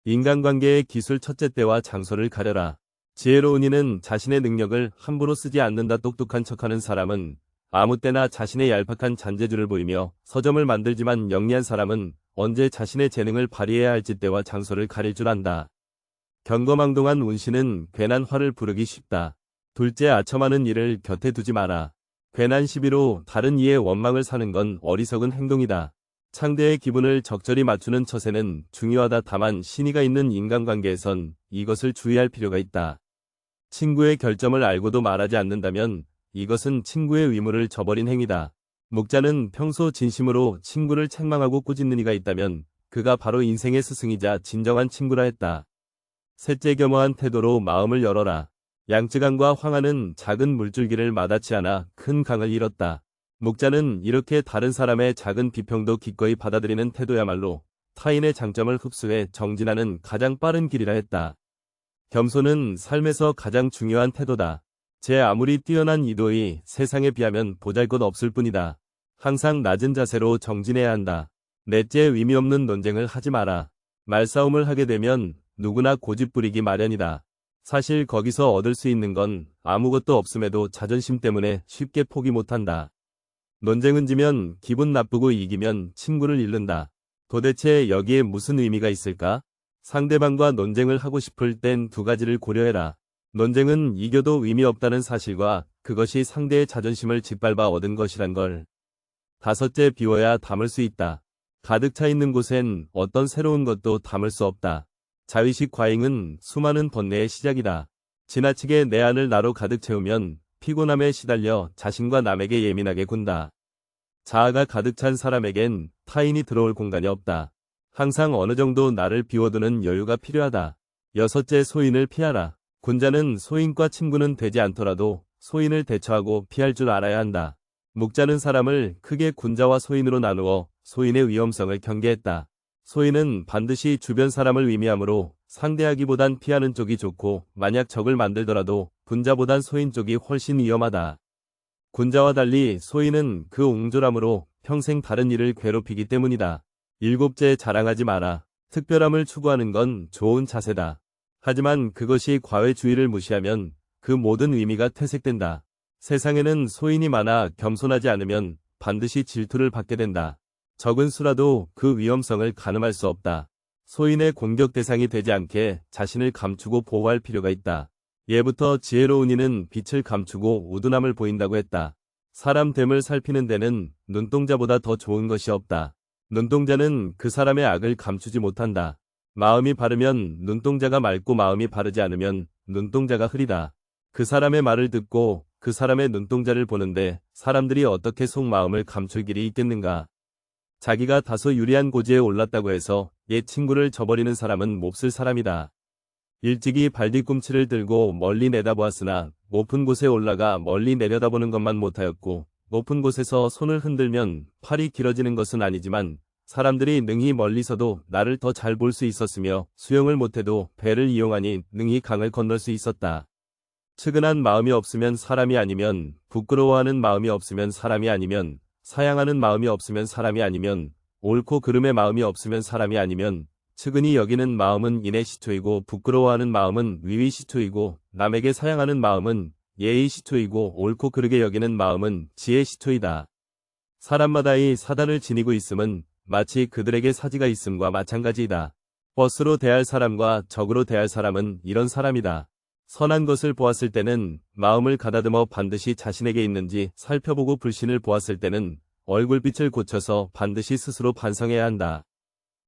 인간관계의 기술 첫째 때와 장소를 가려라. 지혜로운 이는 자신의 능력을 함부로 쓰지 않는다. 똑똑한 척하는 사람은 아무 때나 자신의 얄팍한 잔재주를 보이며 서점을 만들지만 영리한 사람은 언제 자신의 재능을 발휘해야 할지 때와 장소를 가릴 줄 안다. 경거망동한 운신은 괜한 화를 부르기 쉽다. 둘째, 아첨하는 일을 곁에 두지 마라. 괜한 시비로 다른 이의 원망을 사는 건 어리석은 행동이다. 상대의 기분을 적절히 맞추는 처세는 중요하다. 다만 신의가 있는 인간관계에선 이것을 주의할 필요가 있다. 친구의 결점을 알고도 말하지 않는다면 이것은 친구의 의무를 저버린 행위다. 목자는 평소 진심으로 친구를 책망하고 꾸짖는 이가 있다면 그가 바로 인생의 스승이자 진정한 친구라 했다. 셋째, 겸허한 태도로 마음을 열어라. 양쯔강과 황하는 작은 물줄기를 마다치 않아 큰 강을 잃었다. 목자는 이렇게 다른 사람의 작은 비평도 기꺼이 받아들이는 태도야말로 타인의 장점을 흡수해 정진하는 가장 빠른 길이라 했다. 겸손은 삶에서 가장 중요한 태도다. 제 아무리 뛰어난 이도의 세상에 비하면 보잘것없을 뿐이다. 항상 낮은 자세로 정진해야 한다. 넷째, 의미 없는 논쟁을 하지 마라. 말싸움을 하게 되면 누구나 고집부리기 마련이다. 사실 거기서 얻을 수 있는 건 아무것도 없음에도 자존심 때문에 쉽게 포기 못한다. 논쟁은 지면 기분 나쁘고 이기면 친구를 잃는다. 도대체 여기에 무슨 의미가 있을까? 상대방과 논쟁을 하고 싶을 땐 두 가지를 고려해라. 논쟁은 이겨도 의미 없다는 사실과 그것이 상대의 자존심을 짓밟아 얻은 것이란 걸. 다섯째, 비워야 담을 수 있다. 가득 차 있는 곳엔 어떤 새로운 것도 담을 수 없다. 자의식 과잉은 수많은 번뇌의 시작이다. 지나치게 내 안을 나로 가득 채우면 피곤함에 시달려 자신과 남에게 예민하게 군다. 자아가 가득 찬 사람에겐 타인이 들어올 공간이 없다. 항상 어느 정도 나를 비워두는 여유가 필요하다. 여섯째, 소인을 피하라. 군자는 소인과 친구는 되지 않더라도 소인을 대처하고 피할 줄 알아야 한다. 목자는 사람을 크게 군자와 소인으로 나누어 소인의 위험성을 경계했다. 소인은 반드시 주변 사람을 의미하므로 상대하기보단 피하는 쪽이 좋고 만약 적을 만들더라도 군자보단 소인 쪽이 훨씬 위험하다. 군자와 달리 소인은 그 옹졸함으로 평생 다른 이를 괴롭히기 때문이다. 일곱째, 자랑하지 마라. 특별함을 추구하는 건 좋은 자세다. 하지만 그것이 과외주의를 무시하면 그 모든 의미가 퇴색된다. 세상에는 소인이 많아 겸손하지 않으면 반드시 질투를 받게 된다. 적은 수라도 그 위험성을 가늠할 수 없다. 소인의 공격 대상이 되지 않게 자신을 감추고 보호할 필요가 있다. 예부터 지혜로운 이는 빛을 감추고 우둔함을 보인다고 했다. 사람 됨을 살피는 데는 눈동자보다 더 좋은 것이 없다. 눈동자는 그 사람의 악을 감추지 못한다. 마음이 바르면 눈동자가 맑고 마음이 바르지 않으면 눈동자가 흐리다. 그 사람의 말을 듣고 그 사람의 눈동자를 보는데 사람들이 어떻게 속마음을 감출 길이 있겠는가. 자기가 다소 유리한 고지에 올랐다고 해서 옛 친구를 저버리는 사람은 몹쓸 사람이다. 일찍이 발뒤꿈치를 들고 멀리 내다보았으나 높은 곳에 올라가 멀리 내려다보는 것만 못하였고 높은 곳에서 손을 흔들면 팔이 길어지는 것은 아니지만 사람들이 능히 멀리서도 나를 더 잘 볼 수 있었으며 수영을 못해도 배를 이용하니 능히 강을 건널 수 있었다. 측은한 마음이 없으면 사람이 아니면 부끄러워하는 마음이 없으면 사람이 아니면 사양하는 마음이 없으면 사람이 아니면 옳고 그름의 마음이 없으면 사람이 아니면 측은히 여기는 마음은 인의 시초이고 부끄러워하는 마음은 위의 시초이고 남에게 사양하는 마음은 예의 시초이고 옳고 그르게 여기는 마음은 지혜 시초이다. 사람마다의 사단을 지니고 있음은 마치 그들에게 사지가 있음과 마찬가지이다. 버스로 대할 사람과 적으로 대할 사람은 이런 사람이다. 선한 것을 보았을 때는 마음을 가다듬어 반드시 자신에게 있는지 살펴보고 불신을 보았을 때는 얼굴빛을 고쳐서 반드시 스스로 반성해야 한다.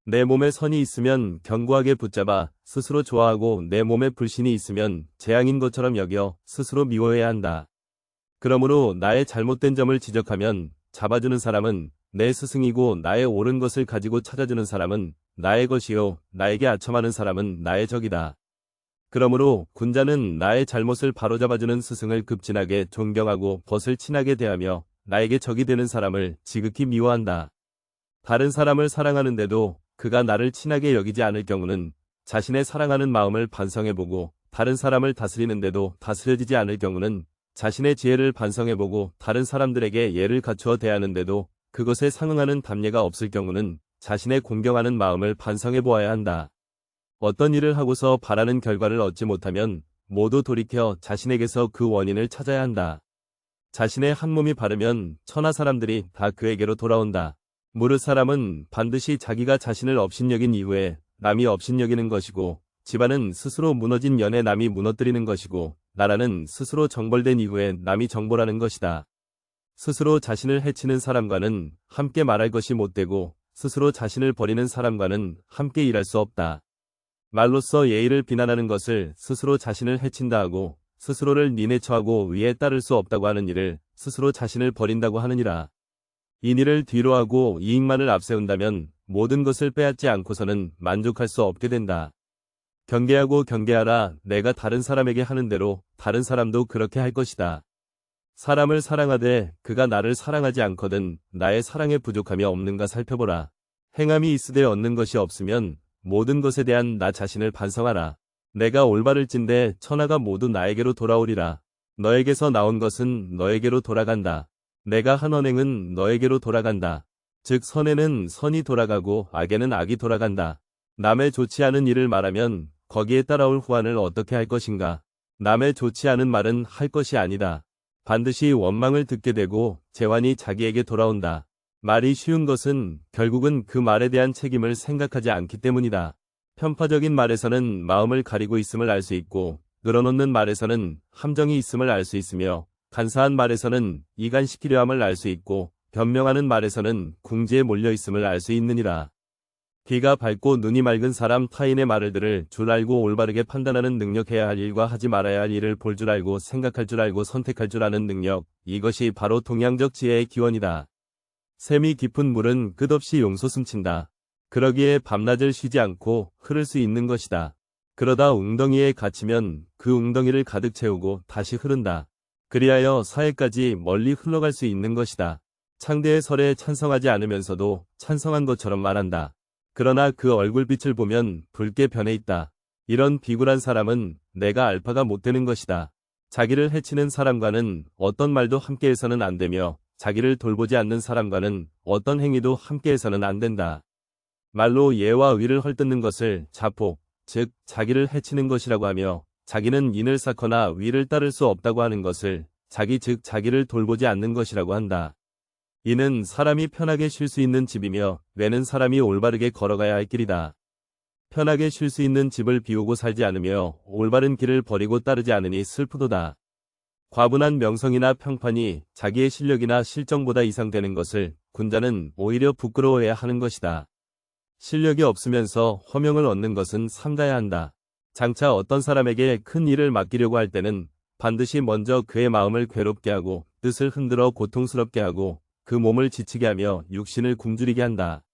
내 몸에 선이 있으면 견고하게 붙잡아 스스로 좋아하고 내 몸에 불신이 있으면 재앙인 것처럼 여겨 스스로 미워해야 한다. 그러므로 나의 잘못된 점을 지적하면 잡아주는 사람은 내 스승이고 나의 옳은 것을 가지고 찾아주는 사람은 나의 것이요 나에게 아첨하는 사람은 나의 적이다. 그러므로 군자는 나의 잘못을 바로잡아주는 스승을 급진하게 존경하고 벗을 친하게 대하며 나에게 적이 되는 사람을 지극히 미워한다. 다른 사람을 사랑하는데도 그가 나를 친하게 여기지 않을 경우는 자신의 사랑하는 마음을 반성해보고 다른 사람을 다스리는데도 다스려지지 않을 경우는 자신의 지혜를 반성해보고 다른 사람들에게 예를 갖추어 대하는데도 그것에 상응하는 답례가 없을 경우는 자신의 공경하는 마음을 반성해보아야 한다. 어떤 일을 하고서 바라는 결과를 얻지 못하면 모두 돌이켜 자신에게서 그 원인을 찾아야 한다. 자신의 한 몸이 바르면 천하 사람들이 다 그에게로 돌아온다. 무릇 사람은 반드시 자기가 자신을 업신여긴 이후에 남이 업신여기는 것이고, 집안은 스스로 무너진 연에 남이 무너뜨리는 것이고, 나라는 스스로 정벌된 이후에 남이 정벌하는 것이다. 스스로 자신을 해치는 사람과는 함께 말할 것이 못되고, 스스로 자신을 버리는 사람과는 함께 일할 수 없다. 말로써 예의를 비난하는 것을 스스로 자신을 해친다 하고, 스스로를 니네 처하고 위에 따를 수 없다고 하는 일을 스스로 자신을 버린다고 하느니라. 이 일을 뒤로 하고 이익만을 앞세운다면 모든 것을 빼앗지 않고서는 만족할 수 없게 된다. 경계하고 경계하라. 내가 다른 사람에게 하는 대로 다른 사람도 그렇게 할 것이다. 사람을 사랑하되 그가 나를 사랑하지 않거든 나의 사랑에 부족함이 없는가 살펴보라. 행함이 있으되 얻는 것이 없으면 모든 것에 대한 나 자신을 반성하라. 내가 올바를진대 천하가 모두 나에게로 돌아오리라. 너에게서 나온 것은 너에게로 돌아간다. 내가 한 언행은 너에게로 돌아간다. 즉 선에는 선이 돌아가고 악에는 악이 돌아간다. 남의 좋지 않은 일을 말하면 거기에 따라올 후환을 어떻게 할 것인가. 남의 좋지 않은 말은 할 것이 아니다. 반드시 원망을 듣게 되고 재환이 자기에게 돌아온다. 말이 쉬운 것은 결국은 그 말에 대한 책임을 생각하지 않기 때문이다. 편파적인 말에서는 마음을 가리고 있음을 알 수 있고, 늘어놓는 말에서는 함정이 있음을 알 수 있으며, 간사한 말에서는 이간시키려 함을 알 수 있고, 변명하는 말에서는 궁지에 몰려 있음을 알 수 있느니라. 귀가 밝고 눈이 맑은 사람 타인의 말을 들을 줄 알고 올바르게 판단하는 능력, 해야 할 일과 하지 말아야 할 일을 볼 줄 알고 생각할 줄 알고 선택할 줄 아는 능력, 이것이 바로 동양적 지혜의 기원이다. 샘이 깊은 물은 끝없이 용솟 숨친다. 그러기에 밤낮을 쉬지 않고 흐를 수 있는 것이다. 그러다 웅덩이에 갇히면 그 웅덩이를 가득 채우고 다시 흐른다. 그리하여 사해까지 멀리 흘러갈 수 있는 것이다. 창대의 설에 찬성하지 않으면서도 찬성한 것처럼 말한다. 그러나 그 얼굴빛을 보면 붉게 변해 있다. 이런 비굴한 사람은 내가 알파가 못 되는 것이다. 자기를 해치는 사람과는 어떤 말도 함께해서는 안 되며, 자기를 돌보지 않는 사람과는 어떤 행위도 함께해서는 안 된다. 말로 예와 의를 헐뜯는 것을 자폭, 즉 자기를 해치는 것이라고 하며, 자기는 인을 쌓거나 위를 따를 수 없다고 하는 것을 자기 즉 자기를 돌보지 않는 것이라고 한다. 이는 사람이 편하게 쉴 수 있는 집이며 뇌는 사람이 올바르게 걸어가야 할 길이다. 편하게 쉴 수 있는 집을 비우고 살지 않으며 올바른 길을 버리고 따르지 않으니 슬프도다. 과분한 명성이나 평판이 자기의 실력이나 실정보다 이상되는 것을 군자는 오히려 부끄러워해야 하는 것이다. 실력이 없으면서 허명을 얻는 것은 삼가야 한다. 장차 어떤 사람에게 큰 일을 맡기려고 할 때는 반드시 먼저 그의 마음을 괴롭게 하고 뜻을 흔들어 고통스럽게 하고 그 몸을 지치게 하며 육신을 굶주리게 한다.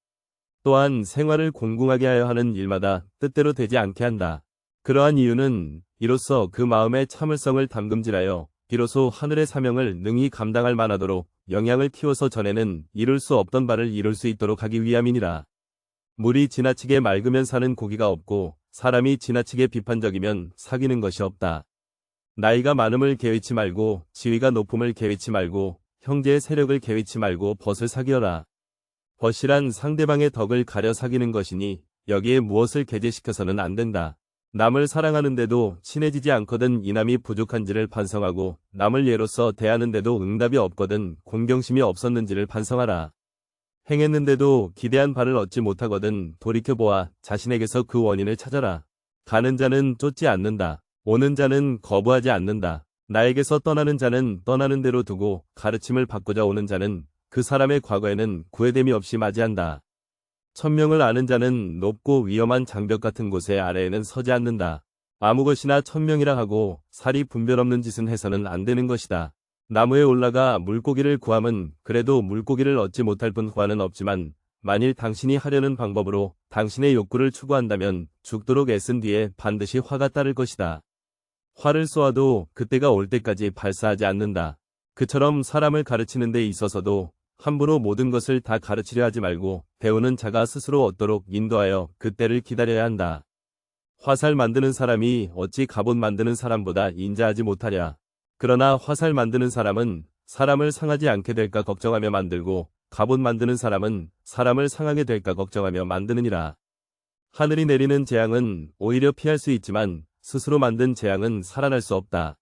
또한 생활을 공공하게 하여 하는 일마다 뜻대로 되지 않게 한다. 그러한 이유는 이로써 그 마음의 참을성을 담금질하여 비로소 하늘의 사명을 능히 감당할 만하도록 영양을 키워서 전에는 이룰 수 없던 바를 이룰 수 있도록 하기 위함이니라. 물이 지나치게 맑으면 사는 고기가 없고 사람이 지나치게 비판적이면 사귀는 것이 없다. 나이가 많음을 개의치 말고 지위가 높음을 개의치 말고 형제의 세력을 개의치 말고 벗을 사귀어라. 벗이란 상대방의 덕을 가려 사귀는 것이니 여기에 무엇을 개재시켜서는 안 된다. 남을 사랑하는데도 친해지지 않거든 이남이 부족한지를 반성하고, 남을 예로서 대하는데도 응답이 없거든 공경심이 없었는지를 반성하라. 행했는데도 기대한 바를 얻지 못하거든 돌이켜보아 자신에게서 그 원인을 찾아라. 가는 자는 쫓지 않는다. 오는 자는 거부하지 않는다. 나에게서 떠나는 자는 떠나는 대로 두고 가르침을 받고자 오는 자는 그 사람의 과거에는 구애됨이 없이 맞이한다. 천명을 아는 자는 높고 위험한 장벽 같은 곳에 아래에는 서지 않는다. 아무 것이나 천명이라 하고 살이 분별 없는 짓은 해서는 안 되는 것이다. 나무에 올라가 물고기를 구함은 그래도 물고기를 얻지 못할 뿐 후환은 없지만, 만일 당신이 하려는 방법으로 당신의 욕구를 추구한다면 죽도록 애쓴 뒤에 반드시 화가 따를 것이다. 화를 쏘아도 그때가 올 때까지 발사하지 않는다. 그처럼 사람을 가르치는 데 있어서도 함부로 모든 것을 다 가르치려 하지 말고 배우는 자가 스스로 얻도록 인도하여 그때를 기다려야 한다. 화살 만드는 사람이 어찌 갑옷 만드는 사람보다 인자하지 못하랴. 그러나 화살 만드는 사람은 사람을 상하지 않게 될까 걱정하며 만들고, 갑옷 만드는 사람은 사람을 상하게 될까 걱정하며 만드느니라. 하늘이 내리는 재앙은 오히려 피할 수 있지만 스스로 만든 재앙은 살아날 수 없다.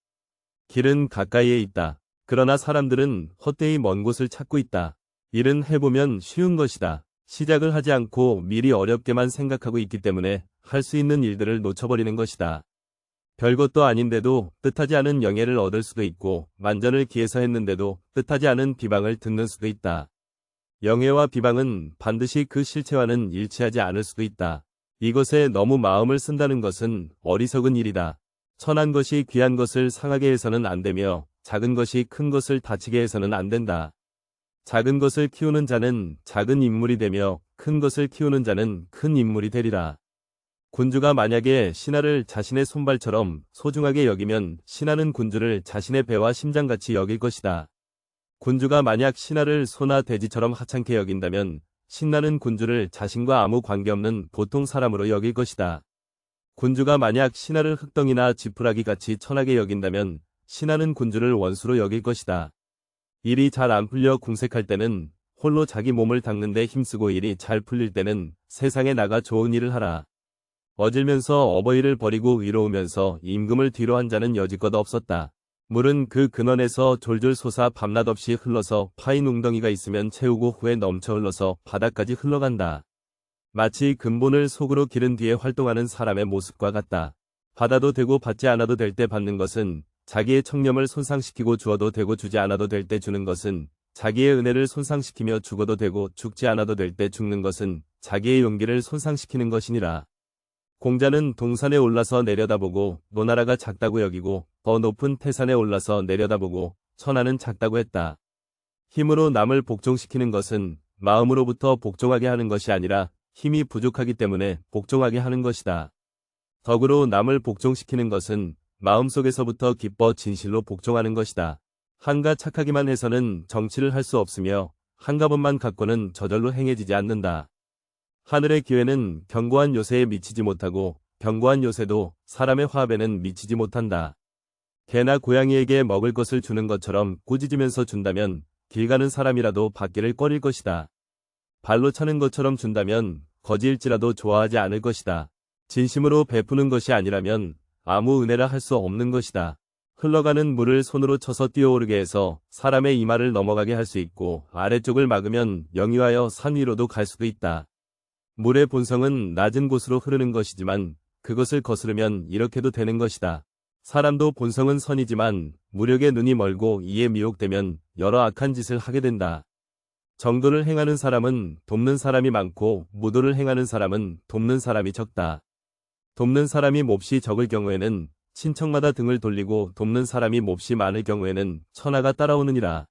길은 가까이에 있다. 그러나 사람들은 헛되이 먼 곳을 찾고 있다. 일은 해보면 쉬운 것이다. 시작을 하지 않고 미리 어렵게만 생각하고 있기 때문에 할 수 있는 일들을 놓쳐버리는 것이다. 별것도 아닌데도 뜻하지 않은 영예를 얻을 수도 있고 만전을 기해서 했는데도 뜻하지 않은 비방을 듣는 수도 있다. 영예와 비방은 반드시 그 실체와는 일치하지 않을 수도 있다. 이것에 너무 마음을 쓴다는 것은 어리석은 일이다. 천한 것이 귀한 것을 상하게 해서는 안 되며 작은 것이 큰 것을 다치게 해서는 안 된다. 작은 것을 키우는 자는 작은 인물이 되며 큰 것을 키우는 자는 큰 인물이 되리라. 군주가 만약에 신하를 자신의 손발처럼 소중하게 여기면 신하는 군주를 자신의 배와 심장같이 여길 것이다. 군주가 만약 신하를 소나 돼지처럼 하찮게 여긴다면 신나는 군주를 자신과 아무 관계없는 보통 사람으로 여길 것이다. 군주가 만약 신하를 흙덩이나 지푸라기같이 천하게 여긴다면 신하는 군주를 원수로 여길 것이다. 일이 잘 안 풀려 궁색할 때는 홀로 자기 몸을 닦는 데 힘쓰고 일이 잘 풀릴 때는 세상에 나가 좋은 일을 하라. 어질면서 어버이를 버리고 의로우면서 임금을 뒤로 한 자는 여지껏 없었다. 물은 그 근원에서 졸졸 솟아 밤낮 없이 흘러서 파인 웅덩이가 있으면 채우고 후에 넘쳐 흘러서 바닥까지 흘러간다. 마치 근본을 속으로 기른 뒤에 활동하는 사람의 모습과 같다. 받아도 되고 받지 않아도 될 때 받는 것은 자기의 청렴을 손상시키고 주어도 되고 주지 않아도 될 때 주는 것은 자기의 은혜를 손상시키며 죽어도 되고 죽지 않아도 될 때 죽는 것은 자기의 용기를 손상시키는 것이니라. 공자는 동산에 올라서 내려다보고 노나라가 작다고 여기고 더 높은 태산에 올라서 내려다보고 천하는 작다고 했다. 힘으로 남을 복종시키는 것은 마음으로부터 복종하게 하는 것이 아니라 힘이 부족하기 때문에 복종하게 하는 것이다. 덕으로 남을 복종시키는 것은 마음속에서부터 기뻐 진실로 복종하는 것이다. 한가 착하기만 해서는 정치를 할 수 없으며 한가번만 갖고는 저절로 행해지지 않는다. 하늘의 기회는 견고한 요새에 미치지 못하고 견고한 요새도 사람의 화합에는 미치지 못한다. 개나 고양이에게 먹을 것을 주는 것처럼 꾸짖으면서 준다면 길 가는 사람이라도 받기를 꺼릴 것이다. 발로 차는 것처럼 준다면 거지일지라도 좋아하지 않을 것이다. 진심으로 베푸는 것이 아니라면 아무 은혜라 할 수 없는 것이다. 흘러가는 물을 손으로 쳐서 뛰어오르게 해서 사람의 이마를 넘어가게 할 수 있고 아래쪽을 막으면 영위하여 산 위로도 갈 수도 있다. 물의 본성은 낮은 곳으로 흐르는 것이지만 그것을 거스르면 이렇게도 되는 것이다. 사람도 본성은 선이지만 무력의 눈이 멀고 이에 미혹되면 여러 악한 짓을 하게 된다. 정도를 행하는 사람은 돕는 사람이 많고 무도를 행하는 사람은 돕는 사람이 적다. 돕는 사람이 몹시 적을 경우에는 친척마다 등을 돌리고 돕는 사람이 몹시 많을 경우에는 천하가 따라오느니라.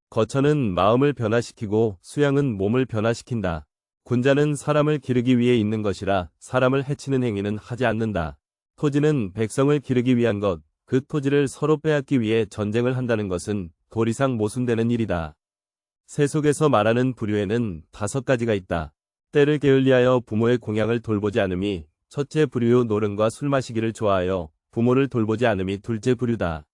거처는 마음을 변화시키고 수양은 몸을 변화시킨다. 군자는 사람을 기르기 위해 있는 것이라 사람을 해치는 행위는 하지 않는다. 토지는 백성을 기르기 위한 것, 그 토지를 서로 빼앗기 위해 전쟁을 한다는 것은 도리상 모순되는 일이다. 세속에서 말하는 부류에는 5가지가 있다. 때를 게을리하여 부모의 공양을 돌보지 않음이 첫째 부류요, 노름과 술 마시기를 좋아하여 부모를 돌보지 않음이 둘째 부류다.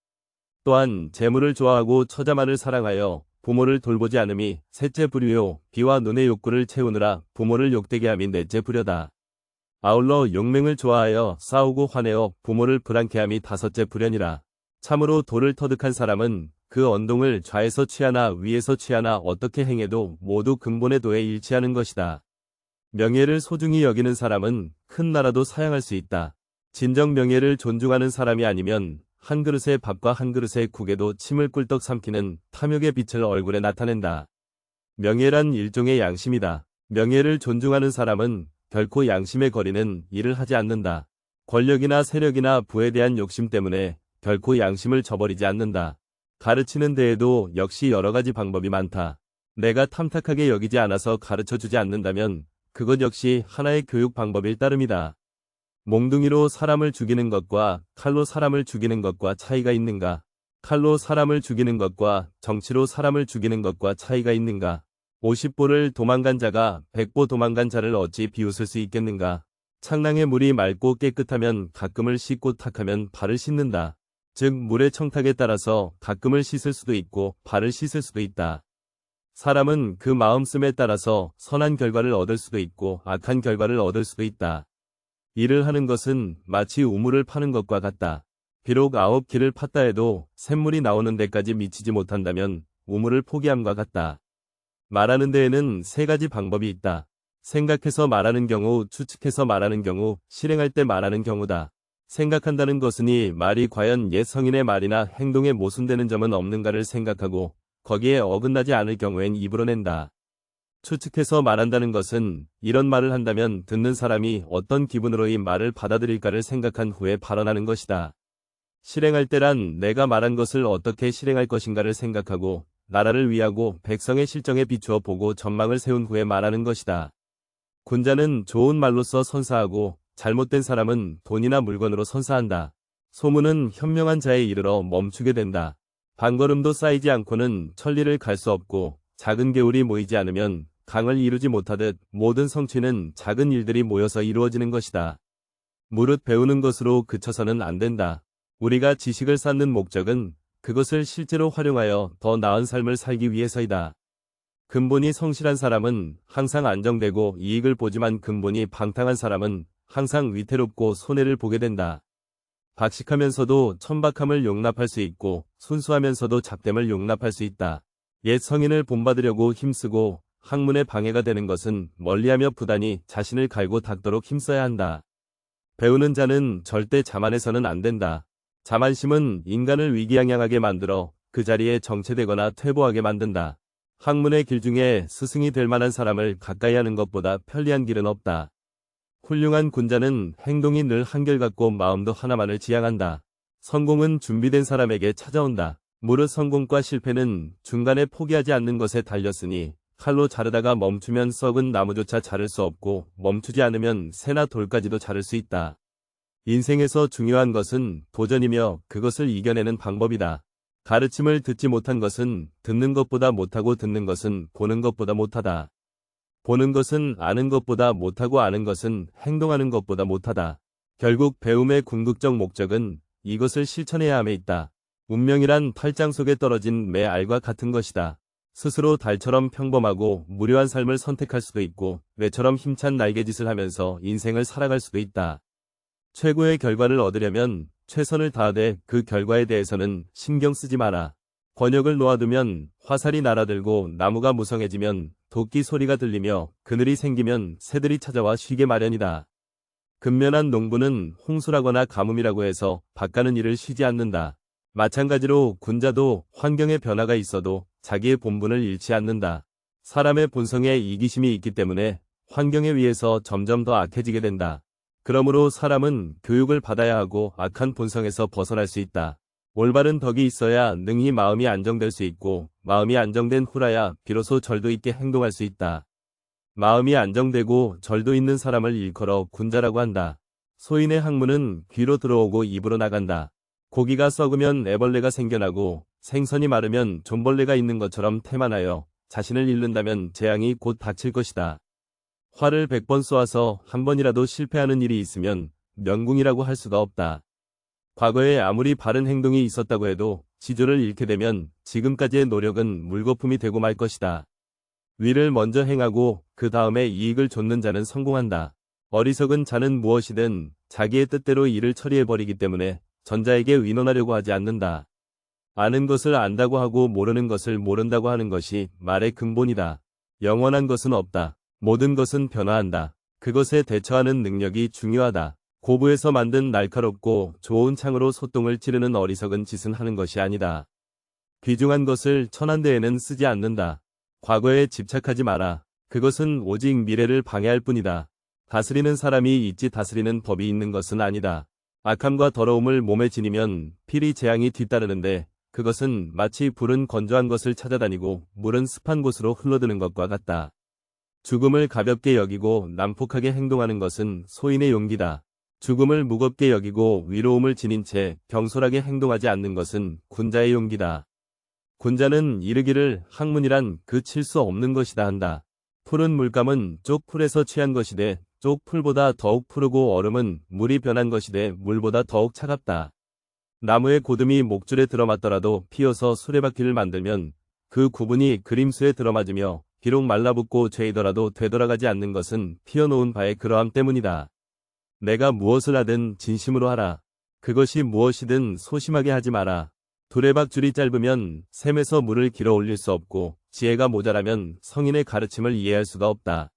또한 재물을 좋아하고 처자만을 사랑하여 부모를 돌보지 않음이 셋째 부류요, 비와 눈의 욕구를 채우느라 부모를 욕되게 함이 넷째 부류다. 아울러 용맹을 좋아하여 싸우고 화내어 부모를 불안케 함이 5째 부류니라. 참으로 도를 터득한 사람은 그 언동을 좌에서 취하나 위에서 취하나 어떻게 행해도 모두 근본의 도에 일치하는 것이다. 명예를 소중히 여기는 사람은 큰 나라도 사양할 수 있다. 진정 명예를 존중하는 사람이 아니면 한 그릇의 밥과 한 그릇의 국에도 침을 꿀떡 삼키는 탐욕의 빛을 얼굴에 나타낸다. 명예란 일종의 양심이다. 명예를 존중하는 사람은 결코 양심에 거리는 일을 하지 않는다. 권력이나 세력이나 부에 대한 욕심 때문에 결코 양심을 저버리지 않는다. 가르치는 데에도 역시 여러 가지 방법이 많다. 내가 탐탁하게 여기지 않아서 가르쳐주지 않는다면 그것 역시 하나의 교육 방법일 따름이다. 몽둥이로 사람을 죽이는 것과 칼로 사람을 죽이는 것과 차이가 있는가? 칼로 사람을 죽이는 것과 정치로 사람을 죽이는 것과 차이가 있는가? 50보를 도망간 자가 100보 도망간 자를 어찌 비웃을 수 있겠는가? 창랑의 물이 맑고 깨끗하면 가끔을 씻고 탁하면 발을 씻는다. 즉 물의 청탁에 따라서 가끔을 씻을 수도 있고 발을 씻을 수도 있다. 사람은 그 마음씀에 따라서 선한 결과를 얻을 수도 있고 악한 결과를 얻을 수도 있다. 일을 하는 것은 마치 우물을 파는 것과 같다. 비록 9길을 팠다 해도 샘물이 나오는 데까지 미치지 못한다면 우물을 포기함과 같다. 말하는 데에는 3가지 방법이 있다. 생각해서 말하는 경우, 추측해서 말하는 경우, 실행할 때 말하는 경우다. 생각한다는 것은 말이 과연 옛 성인의 말이나 행동에 모순되는 점은 없는가를 생각하고 거기에 어긋나지 않을 경우엔 입으로 낸다. 추측해서 말한다는 것은 이런 말을 한다면 듣는 사람이 어떤 기분으로 이 말을 받아들일까를 생각한 후에 발언하는 것이다. 실행할 때란 내가 말한 것을 어떻게 실행할 것인가를 생각하고 나라를 위하고 백성의 실정에 비추어 보고 전망을 세운 후에 말하는 것이다. 군자는 좋은 말로써 선사하고 잘못된 사람은 돈이나 물건으로 선사한다. 소문은 현명한 자에 이르러 멈추게 된다. 발걸음도 쌓이지 않고는 천리를 갈 수 없고 작은 개울이 모이지 않으면 강을 이루지 못하듯 모든 성취는 작은 일들이 모여서 이루어지는 것이다. 무릇 배우는 것으로 그쳐서는 안 된다. 우리가 지식을 쌓는 목적은 그것을 실제로 활용하여 더 나은 삶을 살기 위해서이다. 근본이 성실한 사람은 항상 안정되고 이익을 보지만 근본이 방탕한 사람은 항상 위태롭고 손해를 보게 된다. 박식하면서도 천박함을 용납할 수 있고 순수하면서도 잡됨을 용납할 수 있다. 옛 성인을 본받으려고 힘쓰고 학문에 방해가 되는 것은 멀리하며 부단히 자신을 갈고 닦도록 힘써야 한다. 배우는 자는 절대 자만해서는 안 된다. 자만심은 인간을 위기양양하게 만들어 그 자리에 정체되거나 퇴보하게 만든다. 학문의 길 중에 스승이 될 만한 사람을 가까이 하는 것보다 편리한 길은 없다. 훌륭한 군자는 행동이 늘 한결같고 마음도 하나만을 지향한다. 성공은 준비된 사람에게 찾아온다. 무릇 성공과 실패는 중간에 포기하지 않는 것에 달렸으니 칼로 자르다가 멈추면 썩은 나무조차 자를 수 없고 멈추지 않으면 새나 돌까지도 자를 수 있다. 인생에서 중요한 것은 도전이며 그것을 이겨내는 방법이다. 가르침을 듣지 못한 것은 듣는 것보다 못하고 듣는 것은 보는 것보다 못하다. 보는 것은 아는 것보다 못하고 아는 것은 행동하는 것보다 못하다. 결국 배움의 궁극적 목적은 이것을 실천해야 함에 있다. 운명이란 팔짱 속에 떨어진 매 알과 같은 것이다. 스스로 달처럼 평범하고 무료한 삶을 선택할 수도 있고 외처럼 힘찬 날개짓을 하면서 인생을 살아갈 수도 있다. 최고의 결과를 얻으려면 최선을 다하되 그 결과에 대해서는 신경 쓰지 마라. 권역을 놓아두면 화살이 날아들고 나무가 무성해지면 도끼 소리가 들리며 그늘이 생기면 새들이 찾아와 쉬게 마련이다. 근면한 농부는 홍수라거나 가뭄이라고 해서 밭가는 일을 쉬지 않는다. 마찬가지로 군자도 환경의 변화가 있어도 자기의 본분을 잃지 않는다. 사람의 본성에 이기심이 있기 때문에 환경에 의해서 점점 더 악해지게 된다. 그러므로 사람은 교육을 받아야 하고 악한 본성에서 벗어날 수 있다. 올바른 덕이 있어야 능히 마음이 안정될 수 있고 마음이 안정된 후라야 비로소 절도 있게 행동할 수 있다. 마음이 안정되고 절도 있는 사람을 일컬어 군자라고 한다. 소인의 학문은 귀로 들어오고 입으로 나간다. 고기가 썩으면 애벌레가 생겨나고 생선이 마르면 존벌레가 있는 것처럼 태만하여 자신을 잃는다면 재앙이 곧 닥칠 것이다. 활을 100번 쏘아서 한 번이라도 실패하는 일이 있으면 명궁이라고 할 수가 없다. 과거에 아무리 바른 행동이 있었다고 해도 지조를 잃게 되면 지금까지의 노력은 물거품이 되고 말 것이다. 위를 먼저 행하고 그 다음에 이익을 좇는 자는 성공한다. 어리석은 자는 무엇이든 자기의 뜻대로 일을 처리해버리기 때문에 전자에게 의논하려고 하지 않는다. 아는 것을 안다고 하고 모르는 것을 모른다고 하는 것이 말의 근본이다. 영원한 것은 없다. 모든 것은 변화한다. 그것에 대처하는 능력이 중요하다. 고부에서 만든 날카롭고 좋은 창으로 소똥을 찌르는 어리석은 짓은 하는 것이 아니다. 귀중한 것을 천한 데에는 쓰지 않는다. 과거에 집착하지 마라. 그것은 오직 미래를 방해할 뿐이다. 다스리는 사람이 있지 다스리는 법이 있는 것은 아니다. 악함과 더러움을 몸에 지니면 필히 재앙이 뒤따르는데 그것은 마치 불은 건조한 것을 찾아다니고 물은 습한 곳으로 흘러드는 것과 같다. 죽음을 가볍게 여기고 난폭하게 행동하는 것은 소인의 용기다. 죽음을 무겁게 여기고 위로움을 지닌 채 경솔하게 행동하지 않는 것은 군자의 용기다. 군자는 이르기를 학문이란 그칠 수 없는 것이다 한다. 푸른 물감은 쪽 풀에서 취한 것이되 쪽 풀보다 더욱 푸르고 얼음은 물이 변한 것이되 물보다 더욱 차갑다. 나무의 고듬이 목줄에 들어맞더라도 피어서 수레바퀴를 만들면 그 구분이 그림수에 들어맞으며 비록 말라붙고 죄이더라도 되돌아가지 않는 것은 피어놓은 바의 그러함 때문이다. 내가 무엇을 하든 진심으로 하라. 그것이 무엇이든 소심하게 하지 마라. 두레박줄이 짧으면 샘에서 물을 길어 올릴 수 없고 지혜가 모자라면 성인의 가르침을 이해할 수가 없다.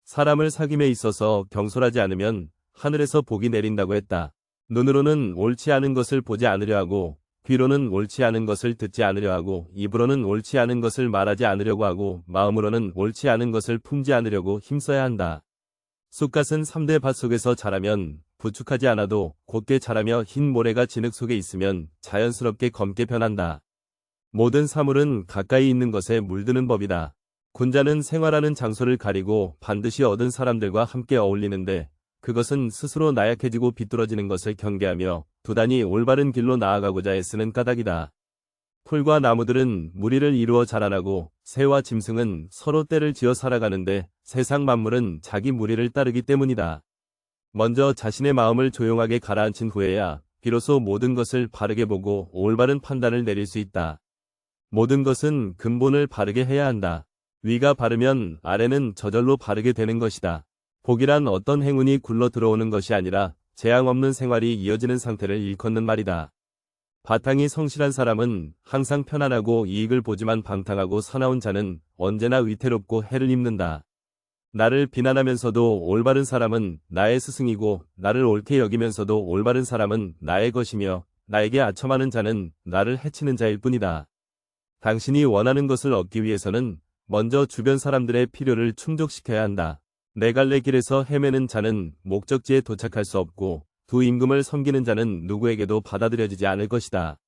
사람을 사귐에 있어서 경솔하지 않으면 하늘에서 복이 내린다고 했다. 눈으로는 옳지 않은 것을 보지 않으려 하고 귀로는 옳지 않은 것을 듣지 않으려 하고 입으로는 옳지 않은 것을 말하지 않으려고 하고 마음으로는 옳지 않은 것을 품지 않으려고 힘써야 한다. 쑥갓은 3대 밭 속에서 자라면 부축하지 않아도 곧게 자라며 흰 모래가 진흙 속에 있으면 자연스럽게 검게 변한다. 모든 사물은 가까이 있는 것에 물드는 법이다. 군자는 생활하는 장소를 가리고 반드시 얻은 사람들과 함께 어울리는데 그것은 스스로 나약해지고 비뚤어지는 것을 경계하며 두단히 올바른 길로 나아가고자 애쓰는 까닭이다. 풀과 나무들은 무리를 이루어 자라나고 새와 짐승은 서로 떼를 지어 살아가는데 세상 만물은 자기 무리를 따르기 때문이다. 먼저 자신의 마음을 조용하게 가라앉힌 후에야 비로소 모든 것을 바르게 보고 올바른 판단을 내릴 수 있다. 모든 것은 근본을 바르게 해야 한다. 위가 바르면 아래는 저절로 바르게 되는 것이다. 복이란 어떤 행운이 굴러 들어오는 것이 아니라 재앙 없는 생활이 이어지는 상태를 일컫는 말이다. 바탕이 성실한 사람은 항상 편안하고 이익을 보지만 방탕하고 사나운 자는 언제나 위태롭고 해를 입는다. 나를 비난하면서도 올바른 사람은 나의 스승이고 나를 옳게 여기면서도 올바른 사람은 나의 것이며 나에게 아첨하는 자는 나를 해치는 자일 뿐이다. 당신이 원하는 것을 얻기 위해서는 먼저 주변 사람들의 필요를 충족시켜야 한다. 네 갈래 길에서 헤매는 자는 목적지에 도착할 수 없고 두 임금을 섬기는 자는 누구에게도 받아들여지지 않을 것이다.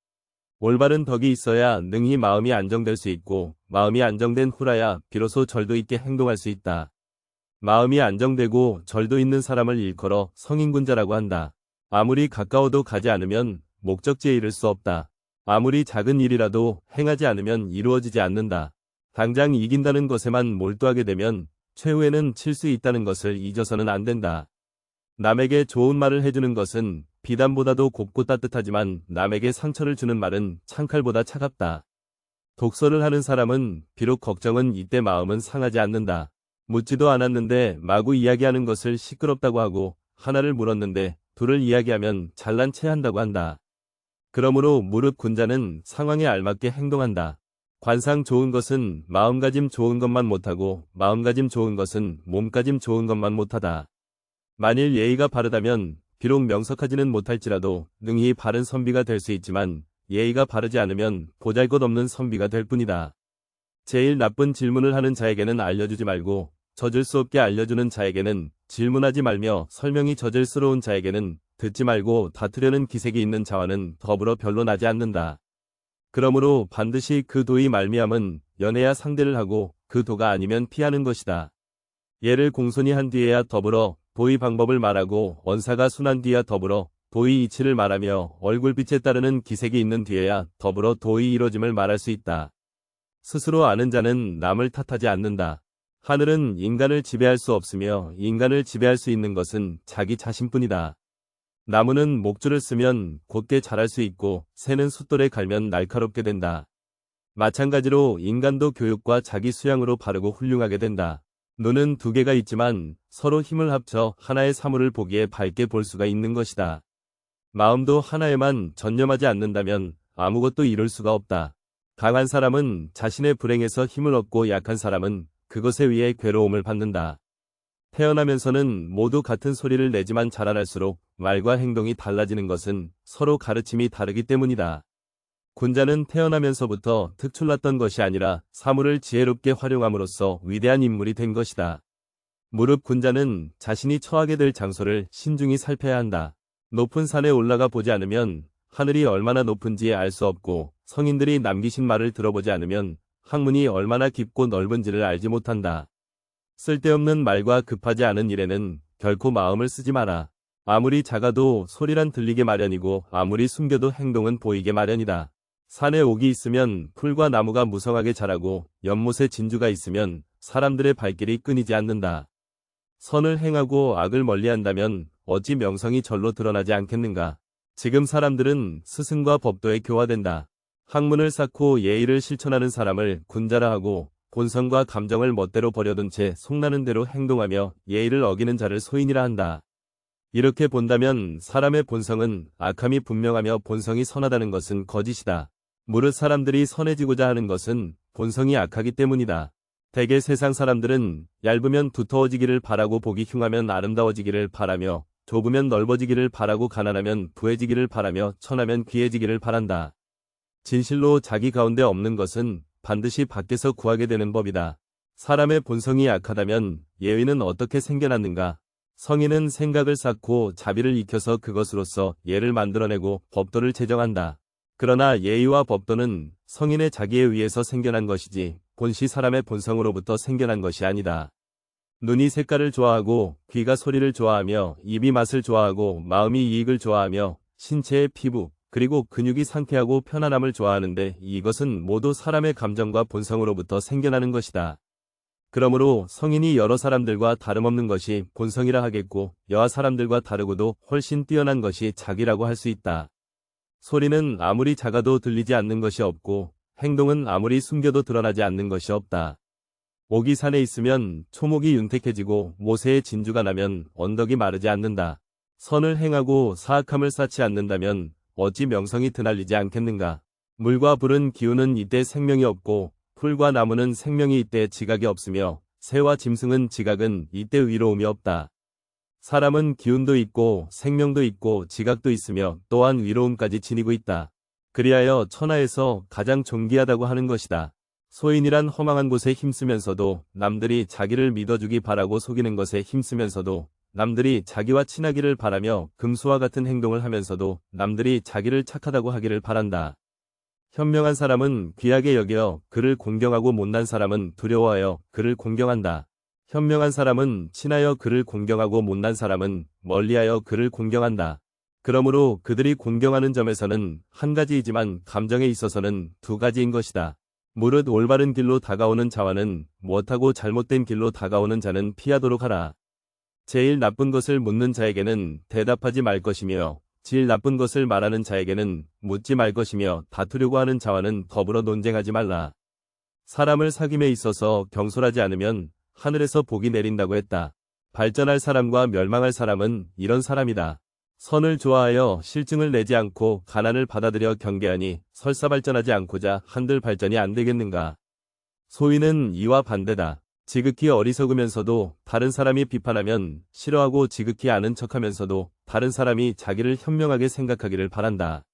올바른 덕이 있어야 능히 마음이 안정될 수 있고 마음이 안정된 후라야 비로소 절도 있게 행동할 수 있다. 마음이 안정되고 절도 있는 사람을 일컬어 성인군자라고 한다. 아무리 가까워도 가지 않으면 목적지에 이를 수 없다. 아무리 작은 일이라도 행하지 않으면 이루어지지 않는다. 당장 이긴다는 것에만 몰두하게 되면 최후에는 칠 수 있다는 것을 잊어서는 안 된다. 남에게 좋은 말을 해주는 것은 비단보다도 곱고 따뜻하지만 남에게 상처를 주는 말은 창칼보다 차갑다. 독서를 하는 사람은 비록 걱정은 이때 마음은 상하지 않는다. 묻지도 않았는데 마구 이야기하는 것을 시끄럽다고 하고 하나를 물었는데 둘을 이야기하면 잘난 체 한다고 한다. 그러므로 무릇 군자는 상황에 알맞게 행동한다. 관상 좋은 것은 마음가짐 좋은 것만 못하고 마음가짐 좋은 것은 몸가짐 좋은 것만 못하다. 만일 예의가 바르다면 비록 명석하지는 못할지라도 능히 바른 선비가 될 수 있지만 예의가 바르지 않으면 보잘것없는 선비가 될 뿐이다. 제일 나쁜 질문을 하는 자에게는 알려주지 말고 젖을 수 없게 알려주는 자에게는 질문하지 말며 설명이 저질스러운 자에게는 듣지 말고 다투려는 기색이 있는 자와는 더불어 별로 나지 않는다. 그러므로 반드시 그 도의 말미암은 연해야 상대를 하고 그 도가 아니면 피하는 것이다. 예를 공손히 한 뒤에야 더불어 도의 방법을 말하고 언사가 순한 뒤야 더불어 도의 이치를 말하며 얼굴빛에 따르는 기색이 있는 뒤에야 더불어 도의 이루어짐을 말할 수 있다. 스스로 아는 자는 남을 탓하지 않는다. 하늘은 인간을 지배할 수 없으며 인간을 지배할 수 있는 것은 자기 자신뿐이다. 나무는 목줄을 쓰면 곧게 자랄 수 있고 새는 숫돌에 갈면 날카롭게 된다. 마찬가지로 인간도 교육과 자기 수양으로 바르고 훌륭하게 된다. 눈은 두 개가 있지만 서로 힘을 합쳐 하나의 사물을 보기에 밝게 볼 수가 있는 것이다. 마음도 하나에만 전념하지 않는다면 아무것도 이룰 수가 없다. 강한 사람은 자신의 불행에서 힘을 얻고 약한 사람은 그것에 의해 괴로움을 받는다. 태어나면서는 모두 같은 소리를 내지만 자라날수록 말과 행동이 달라지는 것은 서로 가르침이 다르기 때문이다. 군자는 태어나면서부터 특출났던 것이 아니라 사물을 지혜롭게 활용함으로써 위대한 인물이 된 것이다. 무릇 군자는 자신이 처하게 될 장소를 신중히 살펴야 한다. 높은 산에 올라가 보지 않으면 하늘이 얼마나 높은지 알 수 없고 성인들이 남기신 말을 들어보지 않으면 학문이 얼마나 깊고 넓은지를 알지 못한다. 쓸데없는 말과 급하지 않은 일에는 결코 마음을 쓰지 마라. 아무리 작아도 소리란 들리게 마련이고 아무리 숨겨도 행동은 보이게 마련이다. 산에 옥이 있으면 풀과 나무가 무성하게 자라고 연못에 진주가 있으면 사람들의 발길이 끊이지 않는다. 선을 행하고 악을 멀리한다면 어찌 명성이 절로 드러나지 않겠는가. 지금 사람들은 스승과 법도에 교화된다. 학문을 쌓고 예의를 실천하는 사람을 군자라 하고 본성과 감정을 멋대로 버려둔 채 속나는 대로 행동하며 예의를 어기는 자를 소인이라 한다. 이렇게 본다면 사람의 본성은 악함이 분명하며 본성이 선하다는 것은 거짓이다. 무릇 사람들이 선해지고자 하는 것은 본성이 악하기 때문이다. 대개 세상 사람들은 얇으면 두터워지기를 바라고 복이 흉하면 아름다워지기를 바라며 좁으면 넓어지기를 바라고 가난하면 부해지기를 바라며 천하면 귀해지기를 바란다. 진실로 자기 가운데 없는 것은 반드시 밖에서 구하게 되는 법이다. 사람의 본성이 악하다면 예의는 어떻게 생겨났는가? 성인은 생각을 쌓고 자비를 익혀서 그것으로서 예를 만들어내고 법도를 제정한다. 그러나 예의와 법도는 성인의 자기에 의해서 생겨난 것이지 본시 사람의 본성으로부터 생겨난 것이 아니다. 눈이 색깔을 좋아하고 귀가 소리를 좋아하며 입이 맛을 좋아하고 마음이 이익을 좋아하며 신체의 피부 그리고 근육이 상쾌하고 편안함을 좋아하는데 이것은 모두 사람의 감정과 본성으로부터 생겨나는 것이다. 그러므로 성인이 여러 사람들과 다름없는 것이 본성이라 하겠고 여하 사람들과 다르고도 훨씬 뛰어난 것이 자기라고 할 수 있다. 소리는 아무리 작아도 들리지 않는 것이 없고 행동은 아무리 숨겨도 드러나지 않는 것이 없다. 옥이 산에 있으면 초목이 윤택해지고 모세의 진주가 나면 언덕이 마르지 않는다. 선을 행하고 사악함을 쌓지 않는다면 어찌 명성이 드날리지 않겠는가. 물과 불은 기우는 이때 생명이 없고 풀과 나무는 생명이 이때 지각이 없으며 새와 짐승은 지각은 이때 위로움이 없다. 사람은 기운도 있고 생명도 있고 지각도 있으며 또한 위로움까지 지니고 있다. 그리하여 천하에서 가장 존귀하다고 하는 것이다. 소인이란 허망한 곳에 힘쓰면서도 남들이 자기를 믿어주기 바라고 속이는 것에 힘쓰면서도 남들이 자기와 친하기를 바라며 금수와 같은 행동을 하면서도 남들이 자기를 착하다고 하기를 바란다. 현명한 사람은 귀하게 여겨 그를 공경하고 못난 사람은 두려워하여 그를 공경한다. 현명한 사람은 친하여 그를 공경하고 못난 사람은 멀리하여 그를 공경한다. 그러므로 그들이 공경하는 점에서는 한 가지이지만 감정에 있어서는 두 가지인 것이다. 무릇 올바른 길로 다가오는 자와는 못하고 잘못된 길로 다가오는 자는 피하도록 하라. 제일 나쁜 것을 묻는 자에게는 대답하지 말 것이며 제일 나쁜 것을 말하는 자에게는 묻지 말 것이며 다투려고 하는 자와는 더불어 논쟁하지 말라. 사람을 사귐에 있어서 경솔하지 않으면 하늘에서 복이 내린다고 했다. 발전할 사람과 멸망할 사람은 이런 사람이다. 선을 좋아하여 실증을 내지 않고 가난을 받아들여 경계하니 설사 발전하지 않고자 한들 발전이 안 되겠는가. 소인은 이와 반대다. 지극히 어리석으면서도 다른 사람이 비판하면 싫어하고 지극히 아는 척하면서도 다른 사람이 자기를 현명하게 생각하기를 바란다.